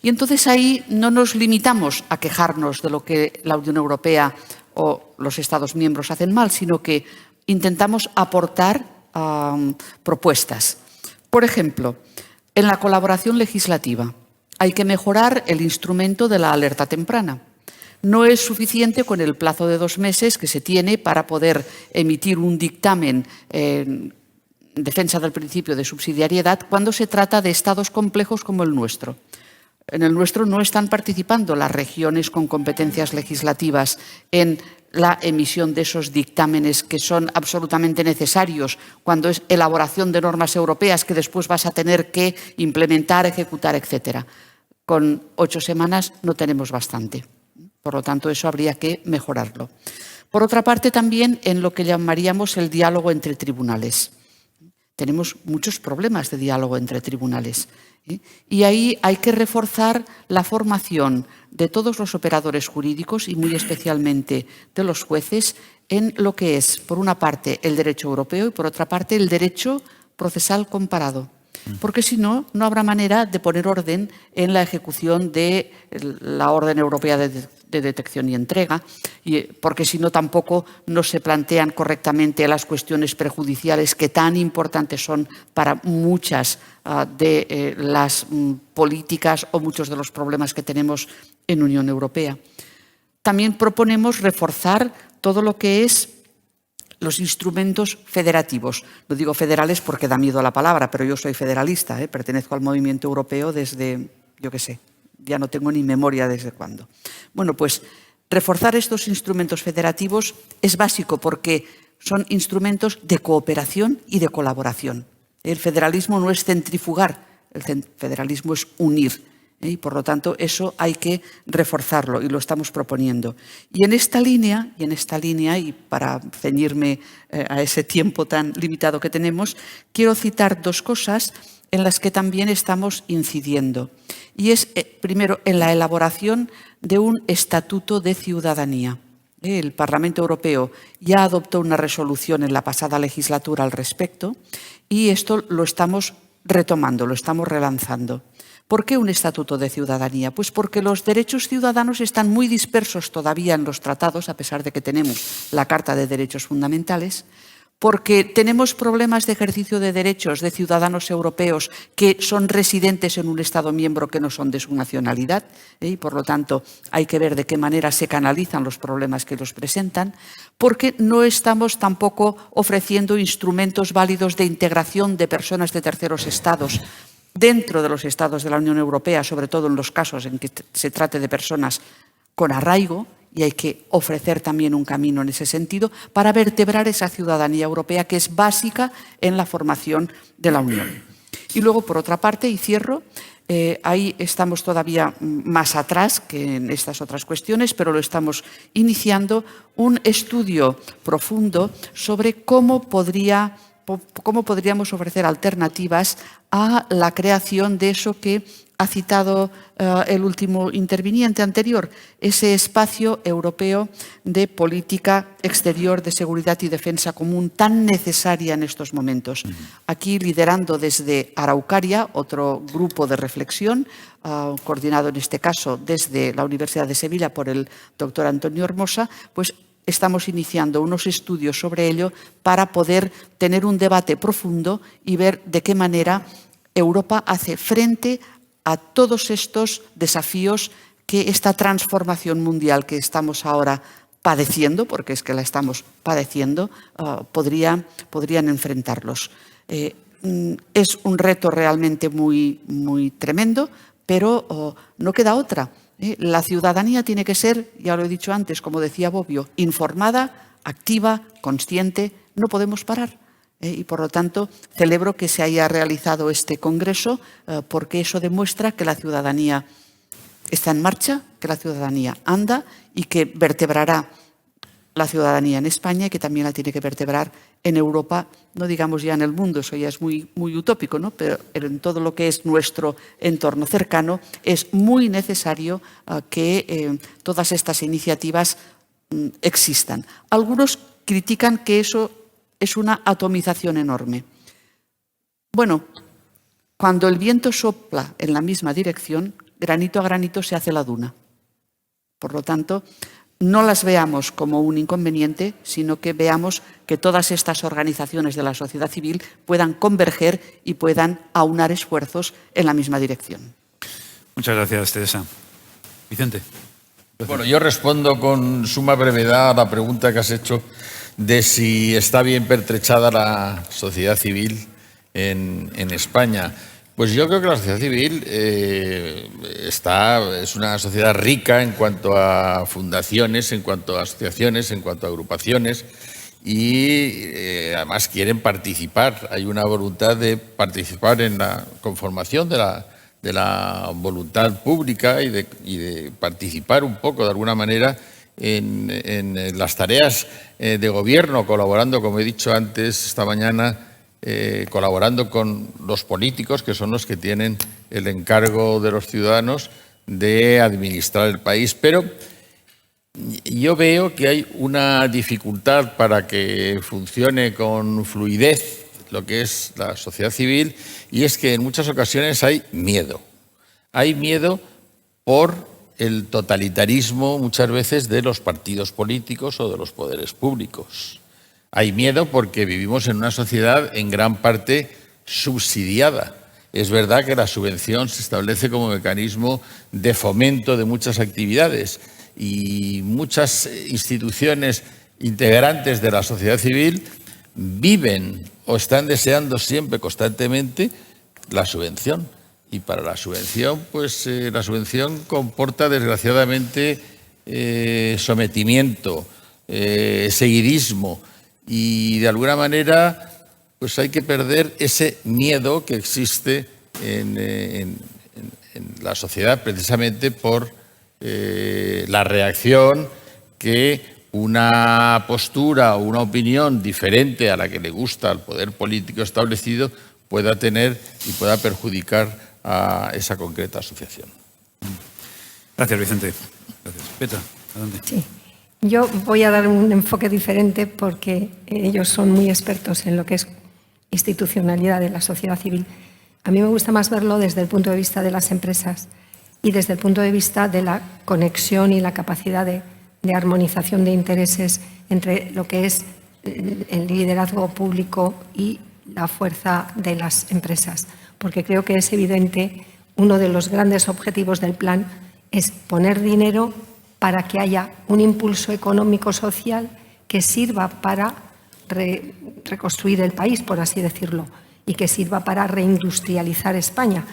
Y entonces ahí no nos limitamos a quejarnos de lo que la Unión Europea o los Estados miembros hacen mal, sino que intentamos aportar propuestas. Por ejemplo, en la colaboración legislativa hay que mejorar el instrumento de la alerta temprana. No es suficiente con el plazo de 2 meses que se tiene para poder emitir un dictamen en defensa del principio de subsidiariedad cuando se trata de estados complejos como el nuestro. En el nuestro no están participando las regiones con competencias legislativas en la emisión de esos dictámenes que son absolutamente necesarios cuando es elaboración de normas europeas que después vas a tener que implementar, ejecutar, etc. Con 8 semanas no tenemos bastante. Por lo tanto, eso habría que mejorarlo. Por otra parte, también en lo que llamaríamos el diálogo entre tribunales. Tenemos muchos problemas de diálogo entre tribunales. Y ahí hay que reforzar la formación de todos los operadores jurídicos y muy especialmente de los jueces en lo que es, por una parte, el derecho europeo y por otra parte, el derecho procesal comparado. Porque si no, no habrá manera de poner orden en la ejecución de la orden europea de detección y entrega, porque si no tampoco no se plantean correctamente las cuestiones prejudiciales que tan importantes son para muchas de las políticas o muchos de los problemas que tenemos en Unión Europea. También proponemos reforzar todo lo que es los instrumentos federativos. No digo federales porque da miedo a la palabra, pero yo soy federalista, pertenezco al movimiento europeo desde, yo qué sé, ya no tengo ni memoria desde cuándo. Bueno, pues reforzar estos instrumentos federativos es básico porque son instrumentos de cooperación y de colaboración. El federalismo no es centrifugar, el federalismo es unir. Y por lo tanto, eso hay que reforzarlo y lo estamos proponiendo. Y en esta línea, y para ceñirme a ese tiempo tan limitado que tenemos, quiero citar 2 cosas en las que también estamos incidiendo. Y es, primero, en la elaboración de un estatuto de ciudadanía. El Parlamento Europeo ya adoptó una resolución en la pasada legislatura al respecto y esto lo estamos retomando, lo estamos relanzando. ¿Por qué un estatuto de ciudadanía? Pues porque los derechos ciudadanos están muy dispersos todavía en los tratados, a pesar de que tenemos la Carta de Derechos Fundamentales, porque tenemos problemas de ejercicio de derechos de ciudadanos europeos que son residentes en un Estado miembro que no son de su nacionalidad, y por lo tanto hay que ver de qué manera se canalizan los problemas que los presentan, porque no estamos tampoco ofreciendo instrumentos válidos de integración de personas de terceros estados dentro de los estados de la Unión Europea, sobre todo en los casos en que se trate de personas con arraigo, y hay que ofrecer también un camino en ese sentido para vertebrar esa ciudadanía europea que es básica en la formación de la Unión. Y luego, por otra parte, y cierro, ahí estamos todavía más atrás que en estas otras cuestiones, pero lo estamos iniciando, un estudio profundo sobre cómo podríamos ofrecer alternativas a la creación de eso que ha citado el último interviniente anterior, ese espacio europeo de política exterior, de seguridad y defensa común tan necesaria en estos momentos. Aquí liderando desde Araucaria, otro grupo de reflexión, coordinado en este caso desde la Universidad de Sevilla por el doctor Antonio Hermosa, pues estamos iniciando unos estudios sobre ello para poder tener un debate profundo y ver de qué manera Europa hace frente a todos estos desafíos que esta transformación mundial que estamos ahora padeciendo, porque es que la estamos padeciendo, podrían enfrentarlos. Es un reto realmente muy, muy tremendo, pero no queda otra. La ciudadanía tiene que ser, ya lo he dicho antes, como decía Bobbio, informada, activa, consciente. No podemos parar. Y por lo tanto celebro que se haya realizado este congreso porque eso demuestra que la ciudadanía está en marcha, que la ciudadanía anda y que vertebrará la ciudadanía en España y que también la tiene que vertebrar en Europa, no digamos ya en el mundo, eso ya es muy, muy utópico, ¿no? Pero en todo lo que es nuestro entorno cercano es muy necesario que todas estas iniciativas existan. Algunos critican que eso es una atomización enorme. Bueno, cuando el viento sopla en la misma dirección, granito a granito se hace la duna. Por lo tanto, no las veamos como un inconveniente, sino que veamos que todas estas organizaciones de la sociedad civil puedan converger y puedan aunar esfuerzos en la misma dirección. Muchas gracias, Teresa. Vicente. Bueno, yo respondo con suma brevedad a la pregunta que has hecho de si está bien pertrechada la sociedad civil en España. Pues yo creo que la sociedad civil es una sociedad rica en cuanto a fundaciones, en cuanto a asociaciones, en cuanto a agrupaciones y además quieren participar. Hay una voluntad de participar en la conformación de la voluntad pública y de participar un poco de alguna manera en las tareas de gobierno, colaborando, como he dicho antes esta mañana, colaborando con los políticos, que son los que tienen el encargo de los ciudadanos de administrar el país. Pero yo veo que hay una dificultad para que funcione con fluidez lo que es la sociedad civil, y es que en muchas ocasiones hay miedo. Hay miedo por el totalitarismo muchas veces de los partidos políticos o de los poderes públicos. Hay miedo porque vivimos en una sociedad en gran parte subsidiada. Es verdad que la subvención se establece como mecanismo de fomento de muchas actividades y muchas instituciones integrantes de la sociedad civil viven o están deseando siempre, constantemente, la subvención. Y para la subvención, pues la subvención comporta, desgraciadamente, sometimiento, seguidismo. Y de alguna manera, pues hay que perder ese miedo que existe en la sociedad, precisamente por la reacción que una postura o una opinión diferente a la que le gusta al poder político establecido pueda tener y pueda perjudicar a esa concreta asociación. Gracias, Vicente. Gracias. Petra, adelante. Sí. Yo voy a dar un enfoque diferente porque ellos son muy expertos en lo que es institucionalidad de la sociedad civil. A mí me gusta más verlo desde el punto de vista de las empresas y desde el punto de vista de la conexión y la capacidad de armonización de intereses entre lo que es el liderazgo público y la fuerza de las empresas. Porque creo que es evidente, uno de los grandes objetivos del plan es poner dinero para que haya un impulso económico-social que sirva para reconstruir el país, por así decirlo, y que sirva para reindustrializar España.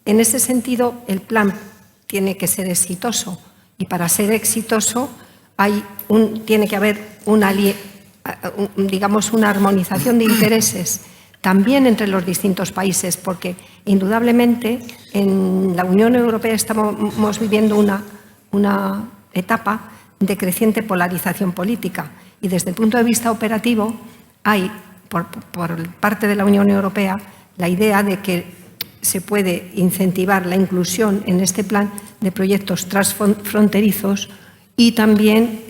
En ese sentido, el plan tiene que ser exitoso y para ser exitoso tiene que haber una armonización de intereses también entre los distintos países, porque indudablemente en la Unión Europea estamos viviendo una etapa de creciente polarización política y desde el punto de vista operativo hay por parte de la Unión Europea la idea de que se puede incentivar la inclusión en este plan de proyectos transfronterizos y también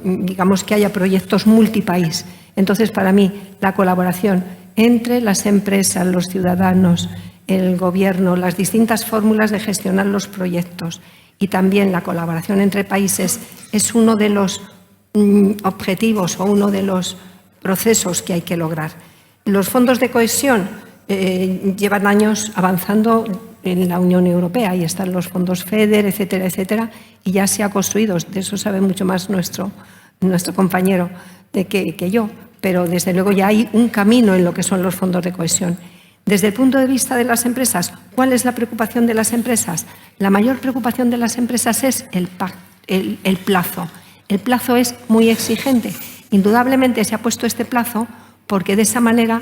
digamos que haya proyectos multipaís. Entonces, para mí, la colaboración entre las empresas, los ciudadanos, el gobierno, las distintas fórmulas de gestionar los proyectos y también la colaboración entre países es uno de los objetivos o uno de los procesos que hay que lograr. Los fondos de cohesión llevan años avanzando en la Unión Europea y están los fondos FEDER, etcétera, etcétera, y ya se ha construido, de eso sabe mucho más nuestro compañero que yo, pero desde luego ya hay un camino en lo que son los fondos de cohesión. Desde el punto de vista de las empresas, ¿cuál es la preocupación de las empresas? La mayor preocupación de las empresas es el plazo. El plazo es muy exigente. Indudablemente se ha puesto este plazo porque de esa manera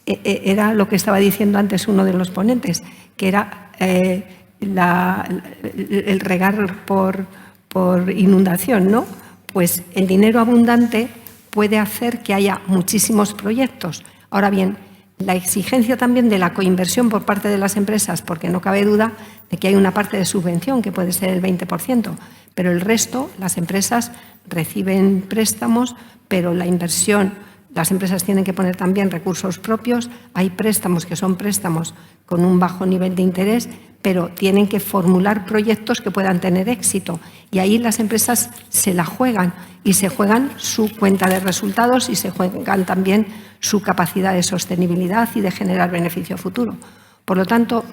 era lo que estaba diciendo antes uno de los ponentes, que era el regar por inundación, ¿no? Pues el dinero abundante puede hacer que haya muchísimos proyectos. Ahora bien, la exigencia también de la coinversión por parte de las empresas, porque no cabe duda de que hay una parte de subvención que puede ser el 20%, pero el resto, las empresas reciben préstamos, pero la inversión, las empresas tienen que poner también recursos propios, hay préstamos que son préstamos con un bajo nivel de interés, pero tienen que formular proyectos que puedan tener éxito. Y ahí las empresas se la juegan, y se juegan su cuenta de resultados y se juegan también su capacidad de sostenibilidad y de generar beneficio futuro. Por lo tanto,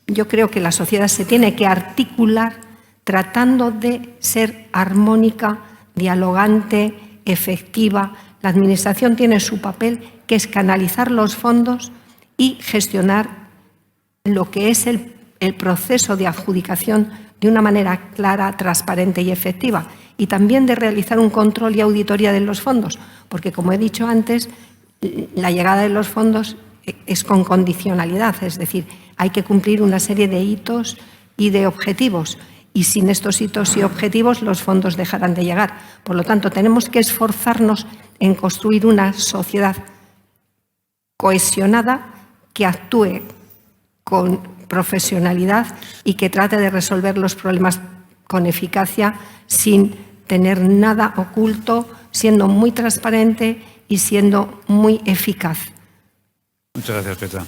yo creo que la sociedad se tiene que articular tratando de ser armónica, dialogante, efectiva. La Administración tiene su papel, que es canalizar los fondos y gestionar lo que es el proceso de adjudicación de una manera clara, transparente y efectiva, y también de realizar un control y auditoría de los fondos, porque, como he dicho antes, la llegada de los fondos es con condicionalidad, es decir, hay que cumplir una serie de hitos y de objetivos, y sin estos hitos y objetivos los fondos dejarán de llegar. Por lo tanto, tenemos que esforzarnos en construir una sociedad cohesionada que actúe con profesionalidad y que trate de resolver los problemas con eficacia sin tener nada oculto, siendo muy transparente y siendo muy eficaz. Muchas gracias, Petra.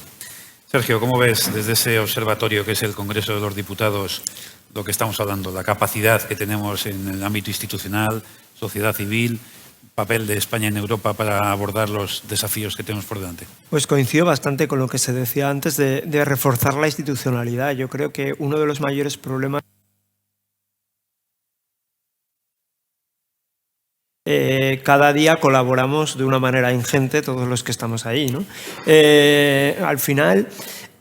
Sergio, ¿cómo ves desde ese observatorio que es el Congreso de los Diputados lo que estamos hablando, la capacidad que tenemos en el ámbito institucional, sociedad civil, papel de España en Europa para abordar los desafíos que tenemos por delante? Pues coincido bastante con lo que se decía antes de reforzar la institucionalidad. Yo creo que uno de los mayores problemas cada día colaboramos de una manera ingente todos los que estamos ahí, ¿no? Al final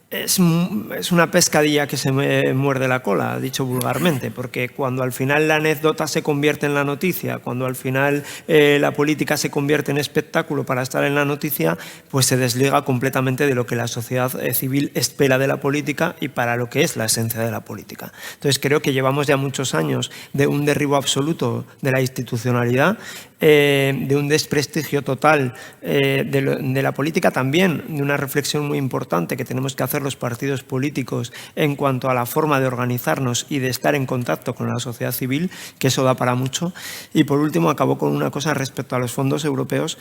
es una pescadilla que se muerde la cola, dicho vulgarmente, porque cuando al final la anécdota se convierte en la noticia, cuando al final la política se convierte en espectáculo para estar en la noticia, pues se desliga completamente de lo que la sociedad civil espera de la política y para lo que es la esencia de la política. Entonces creo que llevamos ya muchos años de un derribo absoluto de la institucionalidad, de un desprestigio total de la política, también de una reflexión muy importante que tenemos que hacer los partidos políticos en cuanto a la forma de organizarnos y de estar en contacto con la sociedad civil, que eso da para mucho. Y por último, acabo con una cosa respecto a los fondos europeos,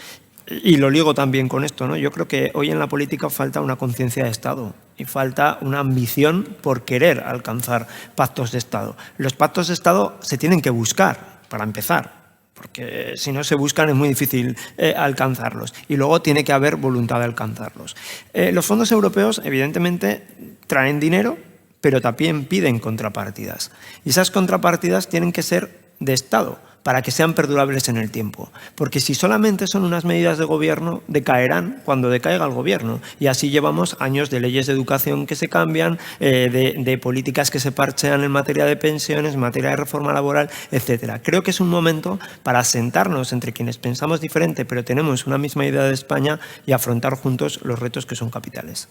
y lo ligo también con esto, ¿no? Yo creo que hoy en la política falta una conciencia de Estado y falta una ambición por querer alcanzar pactos de Estado. Los pactos de Estado se tienen que buscar, para empezar, porque si no se buscan es muy difícil alcanzarlos. Y luego tiene que haber voluntad de alcanzarlos. Los fondos europeos, evidentemente, traen dinero, pero también piden contrapartidas. Y esas contrapartidas tienen que ser de Estado, para que sean perdurables en el tiempo. Porque si solamente son unas medidas de gobierno, decaerán cuando decaiga el gobierno. Y así llevamos años de leyes de educación que se cambian, de políticas que se parchean en materia de pensiones, en materia de reforma laboral, etc. Creo que es un momento para sentarnos entre quienes pensamos diferente, pero tenemos una misma idea de España, y afrontar juntos los retos que son capitales.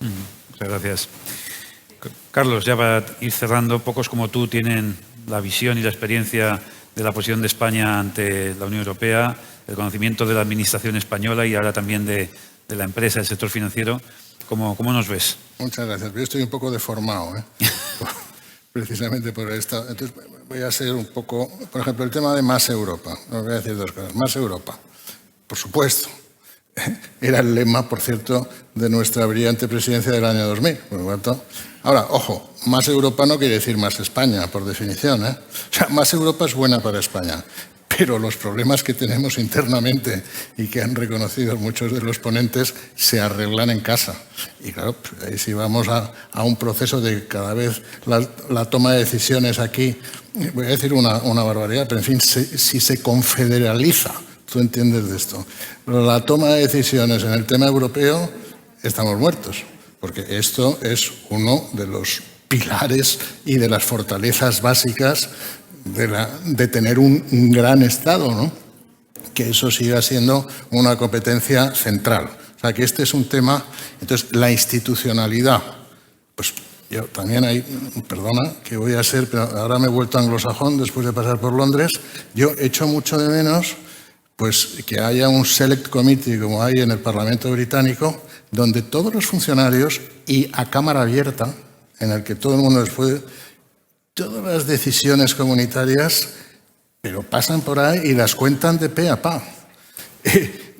Muchas gracias. Carlos, ya para ir cerrando, pocos como tú tienen la visión y la experiencia de la posición de España ante la Unión Europea, el conocimiento de la administración española y ahora también de la empresa, del sector financiero. ¿Cómo nos ves? Muchas gracias. Yo estoy un poco deformado, precisamente por esto. Entonces voy a ser un poco, por ejemplo, el tema de Más Europa. Os voy a decir dos cosas. Más Europa, por supuesto. Era el lema, por cierto, de nuestra brillante presidencia del año 2000. Por lo tanto, ahora, ojo, más Europa no quiere decir más España, por definición. O sea, más Europa es buena para España, pero los problemas que tenemos internamente y que han reconocido muchos de los ponentes se arreglan en casa. Y claro, ahí si vamos a un proceso de cada vez la toma de decisiones aquí, voy a decir una barbaridad, pero en fin, si se confederaliza, tú entiendes de esto, la toma de decisiones en el tema europeo, estamos muertos, porque esto es uno de los pilares y de las fortalezas básicas de tener un gran Estado, ¿no? Que eso siga siendo una competencia central. O sea, que este es un tema. Entonces, la institucionalidad, pues yo también hay, perdona, que voy a ser, pero ahora me he vuelto anglosajón después de pasar por Londres, yo echo mucho de menos pues que haya un select committee como hay en el Parlamento británico, donde todos los funcionarios y a cámara abierta, en el que todo el mundo les puede, todas las decisiones comunitarias, pero pasan por ahí y las cuentan de pe a pa.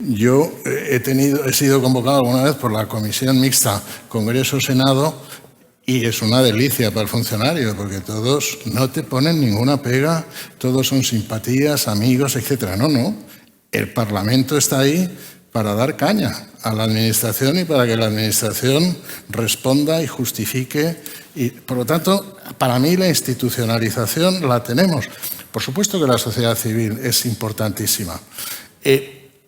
Yo he sido convocado alguna vez por la Comisión Mixta Congreso-Senado Y es una delicia para el funcionario, porque todos no te ponen ninguna pega, todos son simpatías, amigos, etc. No. El Parlamento está ahí para dar caña a la Administración y para que la Administración responda y justifique. Y, por lo tanto, para mí la institucionalización la tenemos. Por supuesto que la sociedad civil es importantísima,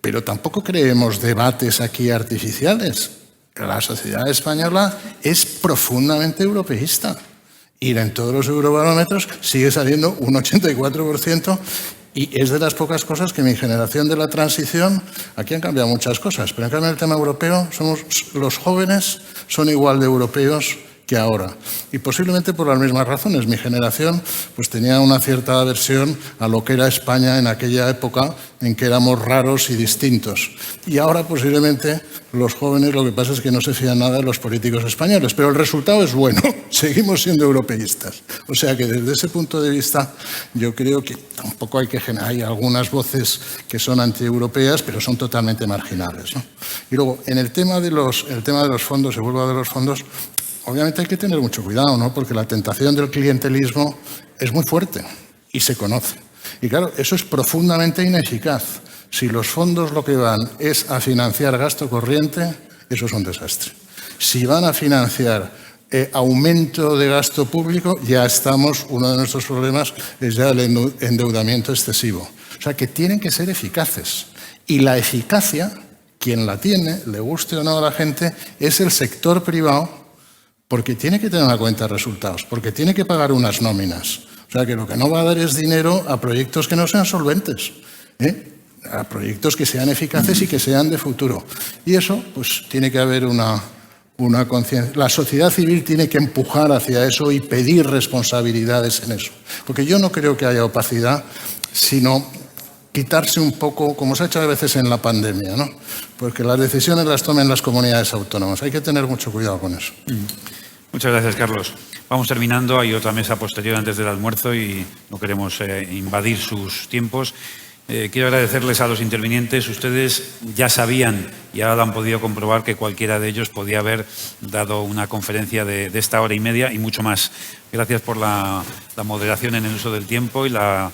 pero tampoco creemos debates aquí artificiales. La sociedad española es profundamente europeísta y en todos los eurobarómetros sigue saliendo un 84%. Y es de las pocas cosas que mi generación de la transición, aquí han cambiado muchas cosas, pero en cambio en el tema europeo, los jóvenes son igual de europeos que ahora. Y posiblemente por las mismas razones. Mi generación pues tenía una cierta aversión a lo que era España en aquella época en que éramos raros y distintos. Y ahora posiblemente los jóvenes lo que pasa es que no se fían nada de los políticos españoles. Pero el resultado es bueno, seguimos siendo europeístas. O sea que desde ese punto de vista yo creo que tampoco hay algunas voces que son antieuropeas, pero son totalmente marginales, ¿no? Y luego, en el tema de los fondos, se vuelve a los fondos. Obviamente hay que tener mucho cuidado, ¿no? Porque la tentación del clientelismo es muy fuerte y se conoce. Y claro, eso es profundamente ineficaz. Si los fondos lo que van es a financiar gasto corriente, eso es un desastre. Si van a financiar aumento de gasto público, ya estamos, uno de nuestros problemas es ya el endeudamiento excesivo. O sea, que tienen que ser eficaces. Y la eficacia, quien la tiene, le guste o no a la gente, es el sector privado, porque tiene que tener una cuenta de resultados, porque tiene que pagar unas nóminas. O sea, que lo que no va a dar es dinero a proyectos que no sean solventes, a proyectos que sean eficaces y que sean de futuro. Y eso, pues, tiene que haber una conciencia. La sociedad civil tiene que empujar hacia eso y pedir responsabilidades en eso. Porque yo no creo que haya opacidad, sino quitarse un poco, como se ha hecho a veces en la pandemia, ¿no? Porque las decisiones las tomen las comunidades autónomas. Hay que tener mucho cuidado con eso. Muchas gracias, Carlos. Vamos terminando. Hay otra mesa posterior antes del almuerzo y no queremos invadir sus tiempos. Quiero agradecerles a los intervinientes. Ustedes ya sabían y ahora lo han podido comprobar que cualquiera de ellos podía haber dado una conferencia de esta hora y media y mucho más. Gracias por la moderación en el uso del tiempo y la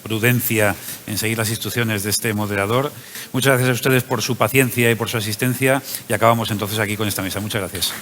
prudencia en seguir las instrucciones de este moderador. Muchas gracias a ustedes por su paciencia y por su asistencia y acabamos entonces aquí con esta mesa. Muchas gracias.